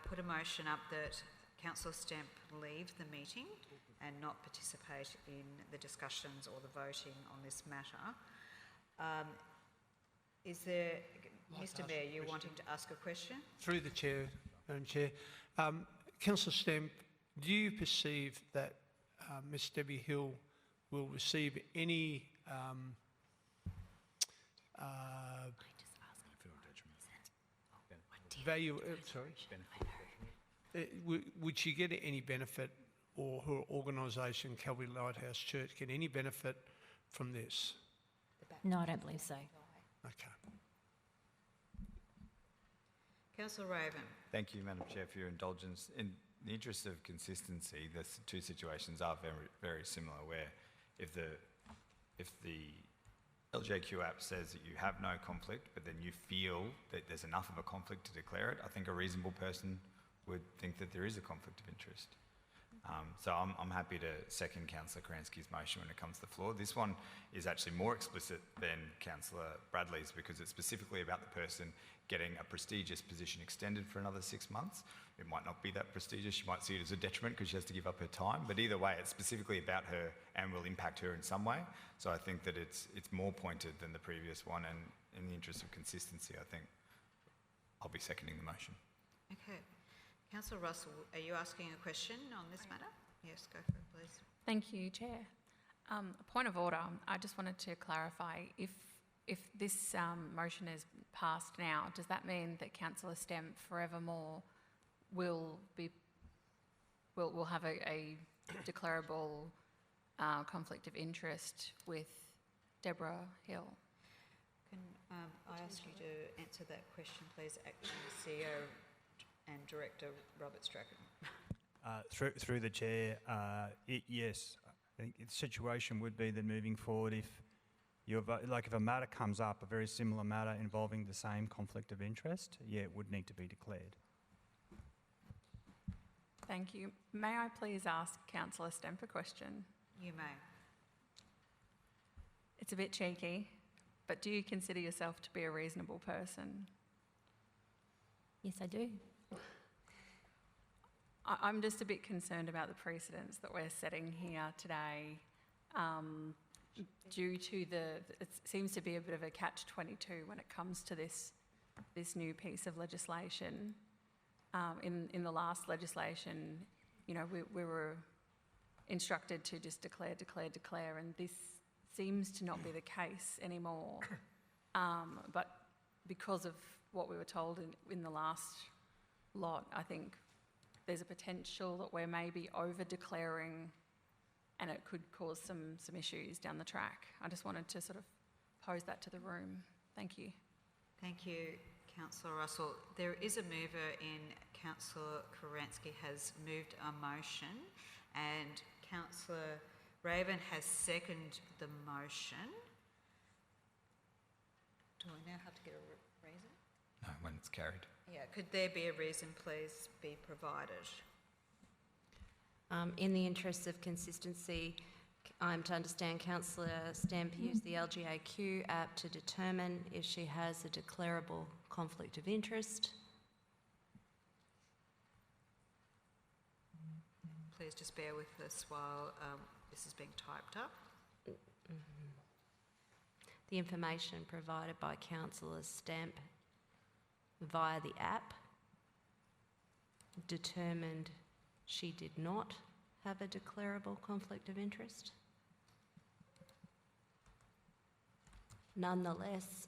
put a motion up that Councillor Stamp leave the meeting and not participate in the discussions or the voting on this matter. Is there, Mr Mayor, you wanting to ask a question? Through the chair, Madam Chair. Councillor Stamp, do you perceive that Ms Debbie Hill will receive any value, would she get any benefit, or her organisation, Calvary Lighthouse Church, get any benefit from this? No, I don't believe so. Okay. Councillor Raven. Thank you, Madam Chair, for your indulgence. In the interest of consistency, the two situations are very, very similar, where if the LGQ app says that you have no conflict, but then you feel that there's enough of a conflict to declare it, I think a reasonable person would think that there is a conflict of interest. So I'm happy to second Councillor Kransky's motion when it comes to the floor. This one is actually more explicit than Councillor Bradley's because it's specifically about the person getting a prestigious position extended for another 6 months. It might not be that prestigious. She might see it as a detriment because she has to give up her time. But either way, it's specifically about her and will impact her in some way. So I think that it's more pointed than the previous one. And in the interest of consistency, I think I'll be seconding the motion. Okay. Councillor Russell, are you asking a question on this matter? Yes, go for it, please. Thank you, Chair. A point of order. I just wanted to clarify, if this motion is passed now, does that mean that Councillor Stem forevermore will have a declarable conflict of interest with Deborah Hill? Can I ask you to answer that question, please, Acting CEO and Director Robert Strachan? Through the chair, yes. I think the situation would be that moving forward, if a matter comes up, a very similar matter involving the same conflict of interest, it would need to be declared. Thank you. May I please ask Councillor Stemp a question? You may. It's a bit cheeky, but do you consider yourself to be a reasonable person? Yes, I do. I'm just a bit concerned about the precedents that we're setting here today. due to it seems to be a bit of a catch-22 when it comes to this new piece of legislation. In the last legislation, you know, we were instructed to just declare, and this seems to not be the case anymore. But because of what we were told in the last lot, I think there's a potential that we're maybe over-declaring and it could cause some issues down the track. I just wanted to sort of pose that to the room. Thank you. Thank you, Councillor Russell. There is a mover in Councillor Karansky has moved a motion, and Councillor Raven has seconded the motion. Do I now have to get a reason? No, when it's carried. Yeah, could there be a reason, please, be provided? In the interests of consistency, I'm to understand Councillor Stamp used the LGAQ app to determine if she has a declarable conflict of interest. Please just bear with us while this is being typed up. The information provided by Councillor Stamp via the app determined she did not have a declarable conflict of interest. Nonetheless,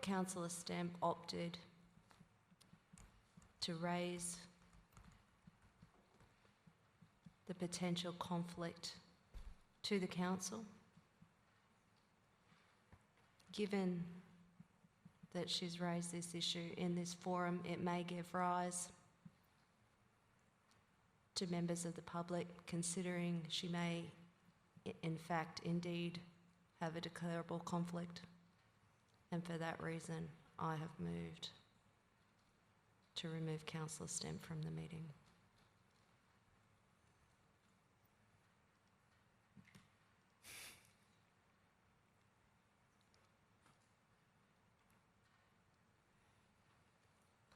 Councillor Stamp opted to raise the potential conflict to the council. Given that she's raised this issue in this forum, it may give rise to members of the public considering she may, in fact, indeed have a declarable conflict. And for that reason, I have moved to remove Councillor Stamp from the meeting.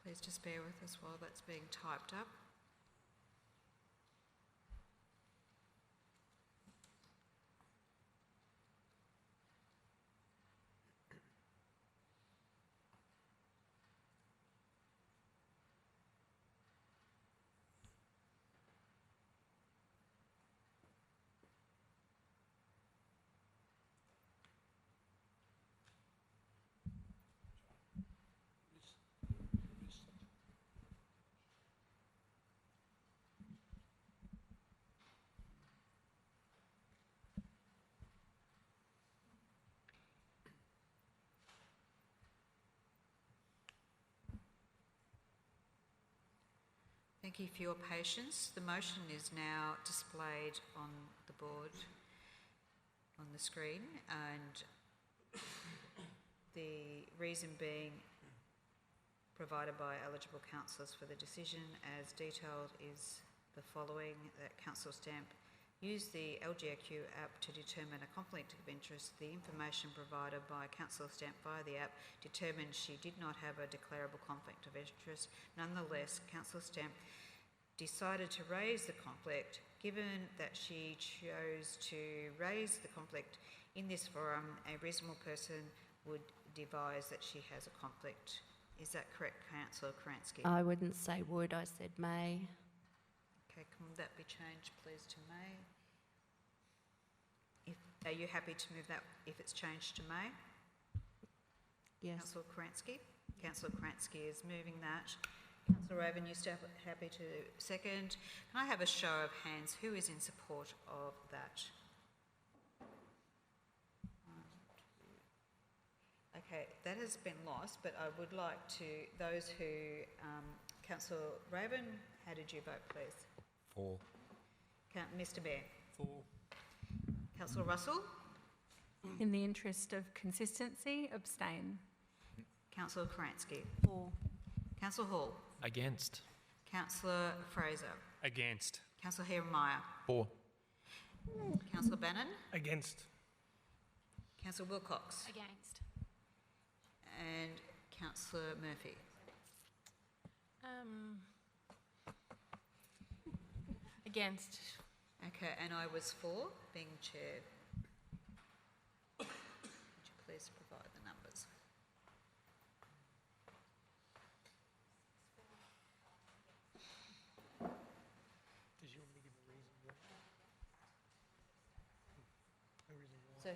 Please just bear with us while that's being typed up. Thank you for your patience. The motion is now displayed on the board, on the screen, and the reason being provided by eligible councillors for the decision as detailed is the following: that Councillor Stamp used the LGAQ app to determine a conflict of interest. The information provided by Councillor Stamp via the app determined she did not have a declarable conflict of interest. Nonetheless, Councillor Stamp decided to raise the conflict. Given that she chose to raise the conflict in this forum, a reasonable person would devise that she has a conflict. Is that correct, Councillor Karansky? I wouldn't say would, I said may. Okay, can that be changed, please, to may? Are you happy to move that if it's changed to may? Yes. Councillor Karansky? Councillor Karansky is moving that. Councillor Raven, you still happy to second? Can I have a show of hands? Who is in support of that? Okay, that has been lost, but I would like to, those who, Councillor Raven, how did you vote, please? For. Mr Mayor? For. Councillor Russell? In the interest of consistency, abstain. Councillor Karansky? For. Councillor Hall? Against. Councillor Fraser? Against. Councillor Hiermeyer? For. Councillor Bannon? Against. Councillor Wilcox? Against. And Councillor Murphy? Against. Okay, and I was for, being chair. please provide the numbers. Does you want me to give a reason why? A reason why?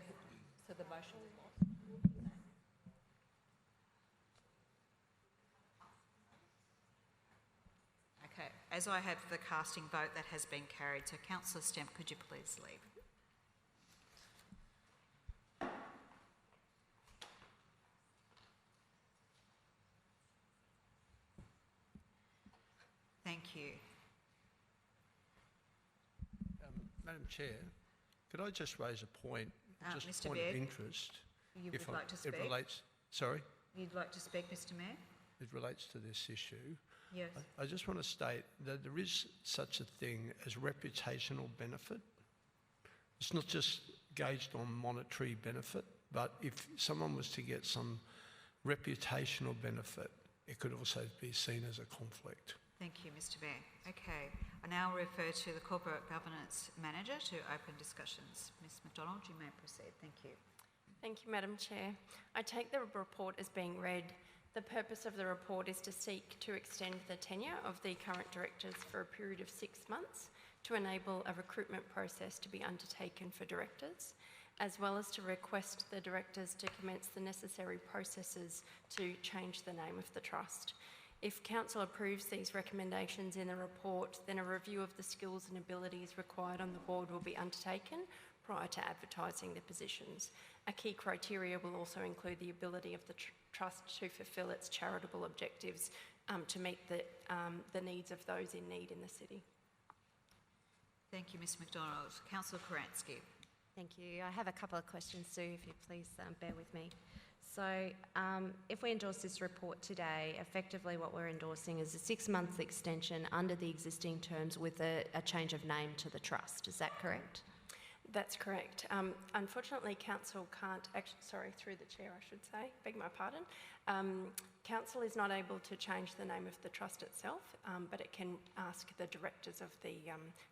So the motion is what? Okay, as I have the casting vote, that has been carried. So Councillor Stemp, could you please leave? Thank you. Madam Chair, could I just raise a point, just Mr. a point Mayor, of interest? You would like to speak? It relates, sorry? You'd like to speak, Mr. Mayor? It relates to this issue. Yes. I just want to state that there is such a thing as reputational benefit. It's not just gauged on monetary benefit, but if someone was to get some reputational benefit, it could also be seen as a conflict. Thank you, Mr. Mayor. Okay, I now refer to the Corporate Governance Manager to open discussions. Ms McDonald, you may proceed. Thank you. Thank you, Madam Chair. I take the report as being read. The purpose of the report is to seek to extend the tenure of the current directors for a period of 6 months to enable a recruitment process to be undertaken for directors, as well as to request the directors to commence the necessary processes to change the name of the trust. If Council approves these recommendations in the report, then a review of the skills and abilities required on the board will be undertaken prior to advertising the positions. A key criteria will also include the ability of the trust to fulfil its charitable objectives to meet the needs of those in need in the city. Thank you, Ms McDonald. Councillor Karansky. Thank you. I have a couple of questions, Sue, if you please bear with me. So if we endorse this report today, effectively what we're endorsing is a 6-month extension under the existing terms with a change of name to the trust. Is that correct? That's correct. Unfortunately, Council can't actually, sorry, through the Chair, I should say, beg my pardon. Council is not able to change the name of the trust itself, but it can ask the directors of the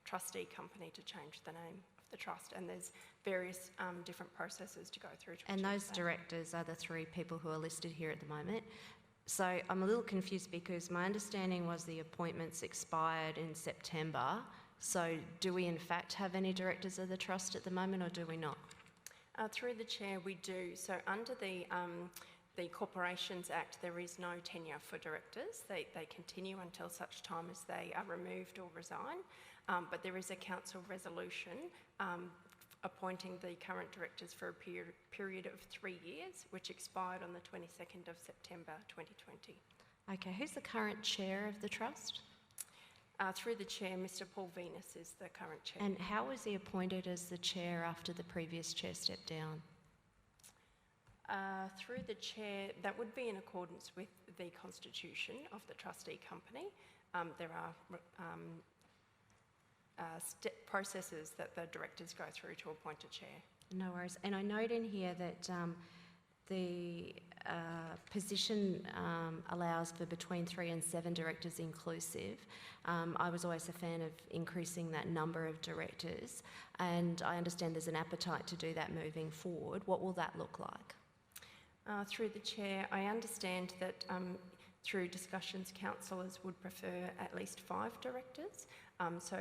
trustee company to change the name of the trust, and there's various different processes to go through. And those directors are the 3 people who are listed here at the moment. So I'm a little confused because my understanding was the appointments expired in September. So do we in fact have any directors of the trust at the moment, or do we not? Through the Chair, we do. So under the Corporations Act, there is no tenure for directors. They continue until such time as they are removed or resign. But there is a council resolution appointing the current directors for a period of 3 years, which expired on the 22nd of September 2020. Okay, who's the current chair of the trust? Through the Chair, Mr Paul Venus is the current chair. And how was he appointed as the chair after the previous chair stepped down? Through the Chair, that would be in accordance with the constitution of the trustee company. There are processes that the directors go through to appoint a chair. No worries. And I note in here that the position allows for between 3 and 7 directors inclusive. I was always a fan of increasing that number of directors, and I understand there's an appetite to do that moving forward. What will that look like? Through the Chair, I understand that through discussions, councillors would prefer at least 5 directors. So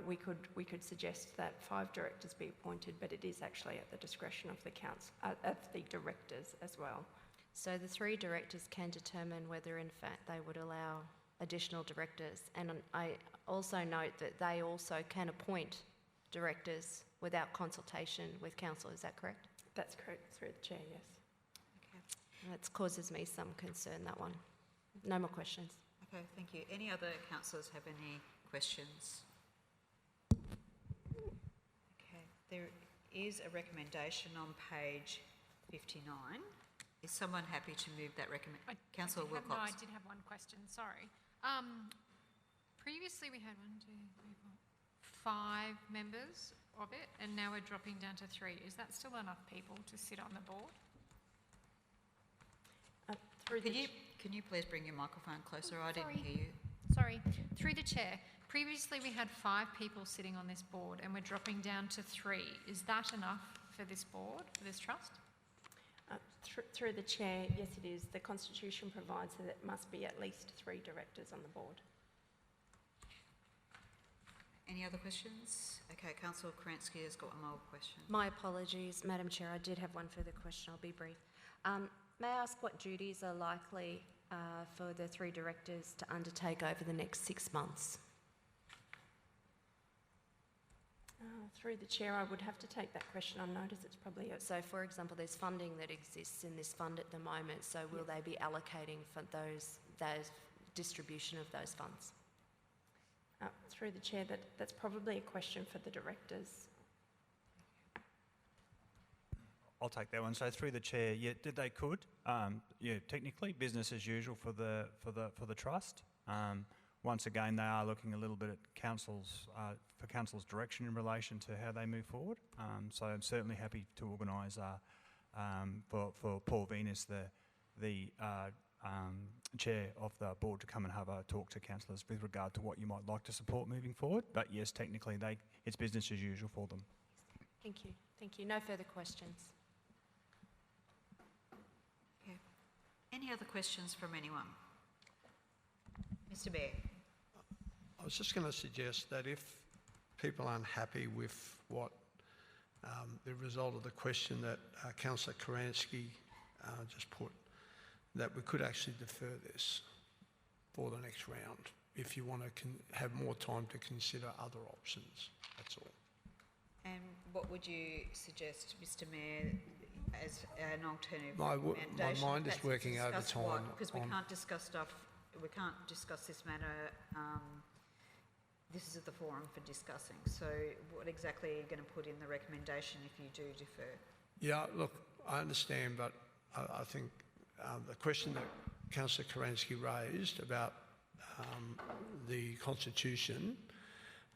we could suggest that 5 directors be appointed, but it is actually at the discretion of the council, of the directors as well. So the 3 directors can determine whether in fact they would allow additional directors. And I also note that they also can appoint directors without consultation with council. Is that correct? That's correct, through the Chair, yes. Okay. That causes me some concern, that one. No more questions. Okay, thank you. Any other councillors have any questions? Okay, there is a recommendation on page 59. Is someone happy to move that recommendation? Councillor Wilcox. No, I did have one question, sorry. Previously we had 5 members of it, and now we're dropping down to 3. Is that still enough people to sit on the board? Can you please bring your microphone closer? I didn't hear you. Sorry, through the Chair. Previously we had 5 people sitting on this board and we're dropping down to 3. Is that enough for this board, for this trust? Through the chair, yes it is. The Constitution provides that it must be at least 3 directors on the board. Any other questions? Okay, Councillor Kerensky has got one more question. My apologies, Madam Chair. I did have one further question. I'll be brief. May I ask what duties are likely for the 3 directors to undertake over the next 6 months? Through the chair, I would have to take that question on notice. It's probably So, for example, there's funding that exists in this fund at the moment. So, will they be allocating for those distribution of those funds? through the chair, that's probably a question for the directors. I'll take that one. So through the chair, yeah, they could. Technically, business as usual for the trust. Once again, they are looking a little bit at council's direction in relation to how they move forward. So I'm certainly happy to organise for Paul Venus, the chair of the board, to come and have a talk to councillors with regard to what you might like to support moving forward. But yes, technically, it's business as usual for them. Thank you. Thank you. No further questions. Okay. Any other questions from anyone? Mr. Bear. I was just going to suggest that if people aren't happy with what the result of the question that Councillor Kerensky just put, that we could actually defer this for the next round if you want to have more time to consider other options. That's all. And what would you suggest, Mr. Mayor, as an alternative My recommendation? mind is working overtime. Because we can't discuss stuff. We can't discuss this matter. This is the forum for discussing. So, what exactly are you going to put in the recommendation if you do defer? Yeah, look, I understand, but I think the question that Councillor Kerensky raised about the Constitution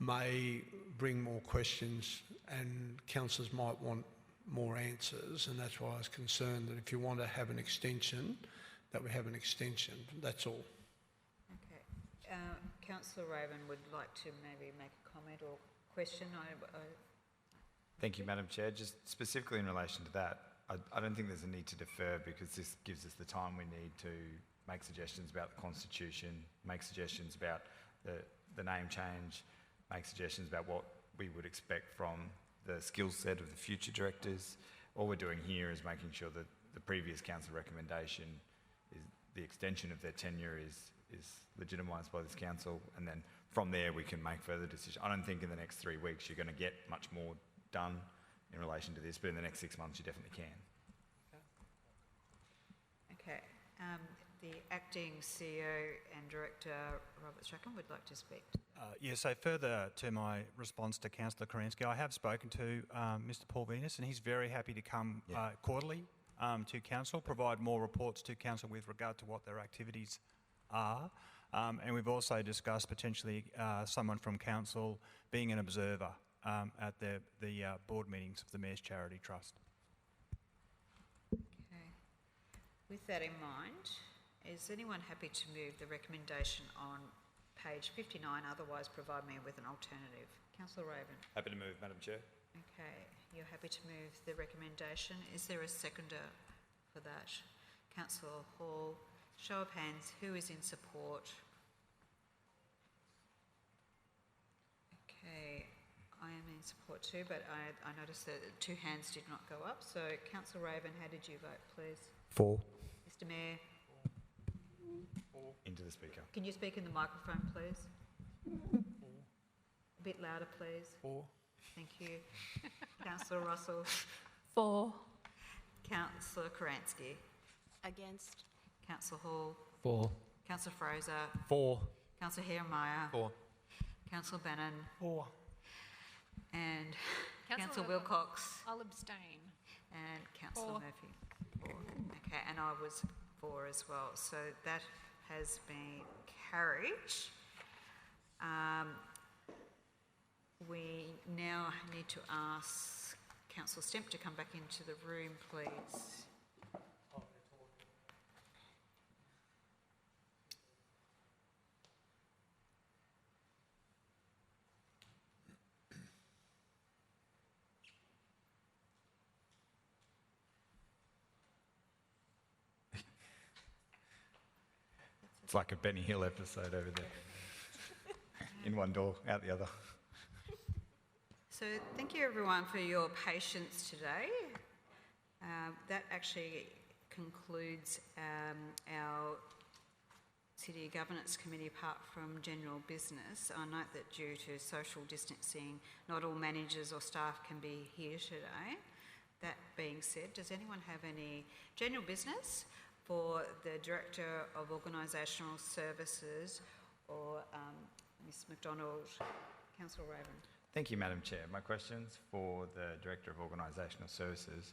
may bring more questions, and councillors might want more answers, and that's why I was concerned that if you want to have an extension, that we have an extension. That's all. Okay. Councillor Raven would like to maybe make a comment or question. Thank you, Madam Chair. Just specifically in relation to that, I don't think there's a need to defer, because this gives us the time we need to make suggestions about the Constitution, make suggestions about the name change, make suggestions about what we would expect from the skill set of the future directors. All we're doing here is making sure that the previous council recommendation is the extension of their tenure is legitimised by this council, and then from there we can make further decisions. I don't think in the next 3 weeks you're going to get much more done in relation to this, but in the next 6 months you definitely can. Okay. The acting CEO and director, Robert Strachan, would like to speak. So further to my response to Councillor Kerensky, I have spoken to Mr. Paul Venus, and he's very happy to come quarterly to council, provide more reports to council with regard to what their activities are. And we've also discussed potentially someone from council being an observer at the board meetings of the Mayor's Charity Trust. Okay. With that in mind, is anyone happy to move the recommendation on page 59, otherwise provide me with an alternative? Councillor Raven. Happy to move, Madam Chair. Okay, you're happy to move the recommendation. Is there a seconder for that? Councillor Hall. Show of hands, who is in support? Okay, I am in support too, but I noticed that 2 hands did not go up. So, Councillor Raven, how did you vote, please? 4. Mr. Mayor. 4. Into the speaker. Can you speak in the microphone, please? 4. A bit louder, please. 4. Thank you. Councillor Russell. 4. Councillor Kerensky. Against. Councillor Hall. 4. Councillor Fraser. 4. Councillor Hiermeyer. 4. Councillor Bannon. 4. And Councillor Councillor Wilcox. I'll abstain. And Councillor 4. Murphy. 4. Okay, and I was 4 as well. So that has been carried. We now need to ask Councillor Stemp to come back into the room, please. It's like a Benny Hill episode over there. In one door, out the other. So thank you everyone for your patience today. That actually concludes our City Governance Committee apart from general business. I note that due to social distancing, not all managers or staff can be here today. That being said, does anyone have any general business for the Director of Organisational Services or Ms McDonald? Councillor Raven. Thank you, Madam Chair. My questions for the Director of Organisational Services.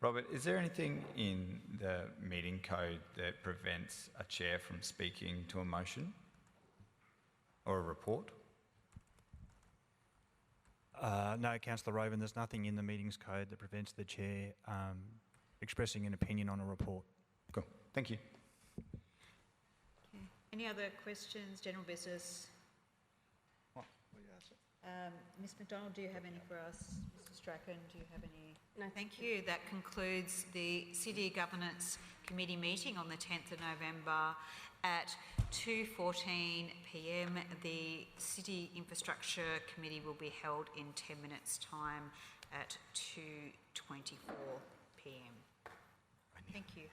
Robert, is there anything in the meeting code that prevents a chair from speaking to a motion or a report? No, Councillor Raven, there's nothing in the meetings code that prevents the chair expressing an opinion on a report. Cool. Thank you. Okay. Any other questions, general business? Ms McDonald, do you have any for us? Mr Strachan, do you have any? No. Thank you. That concludes the City Governance Committee meeting on the 10th of November at 2:14 p.m. The City Infrastructure Committee will be held in 10 minutes' time at 2:24 p.m. Thank you.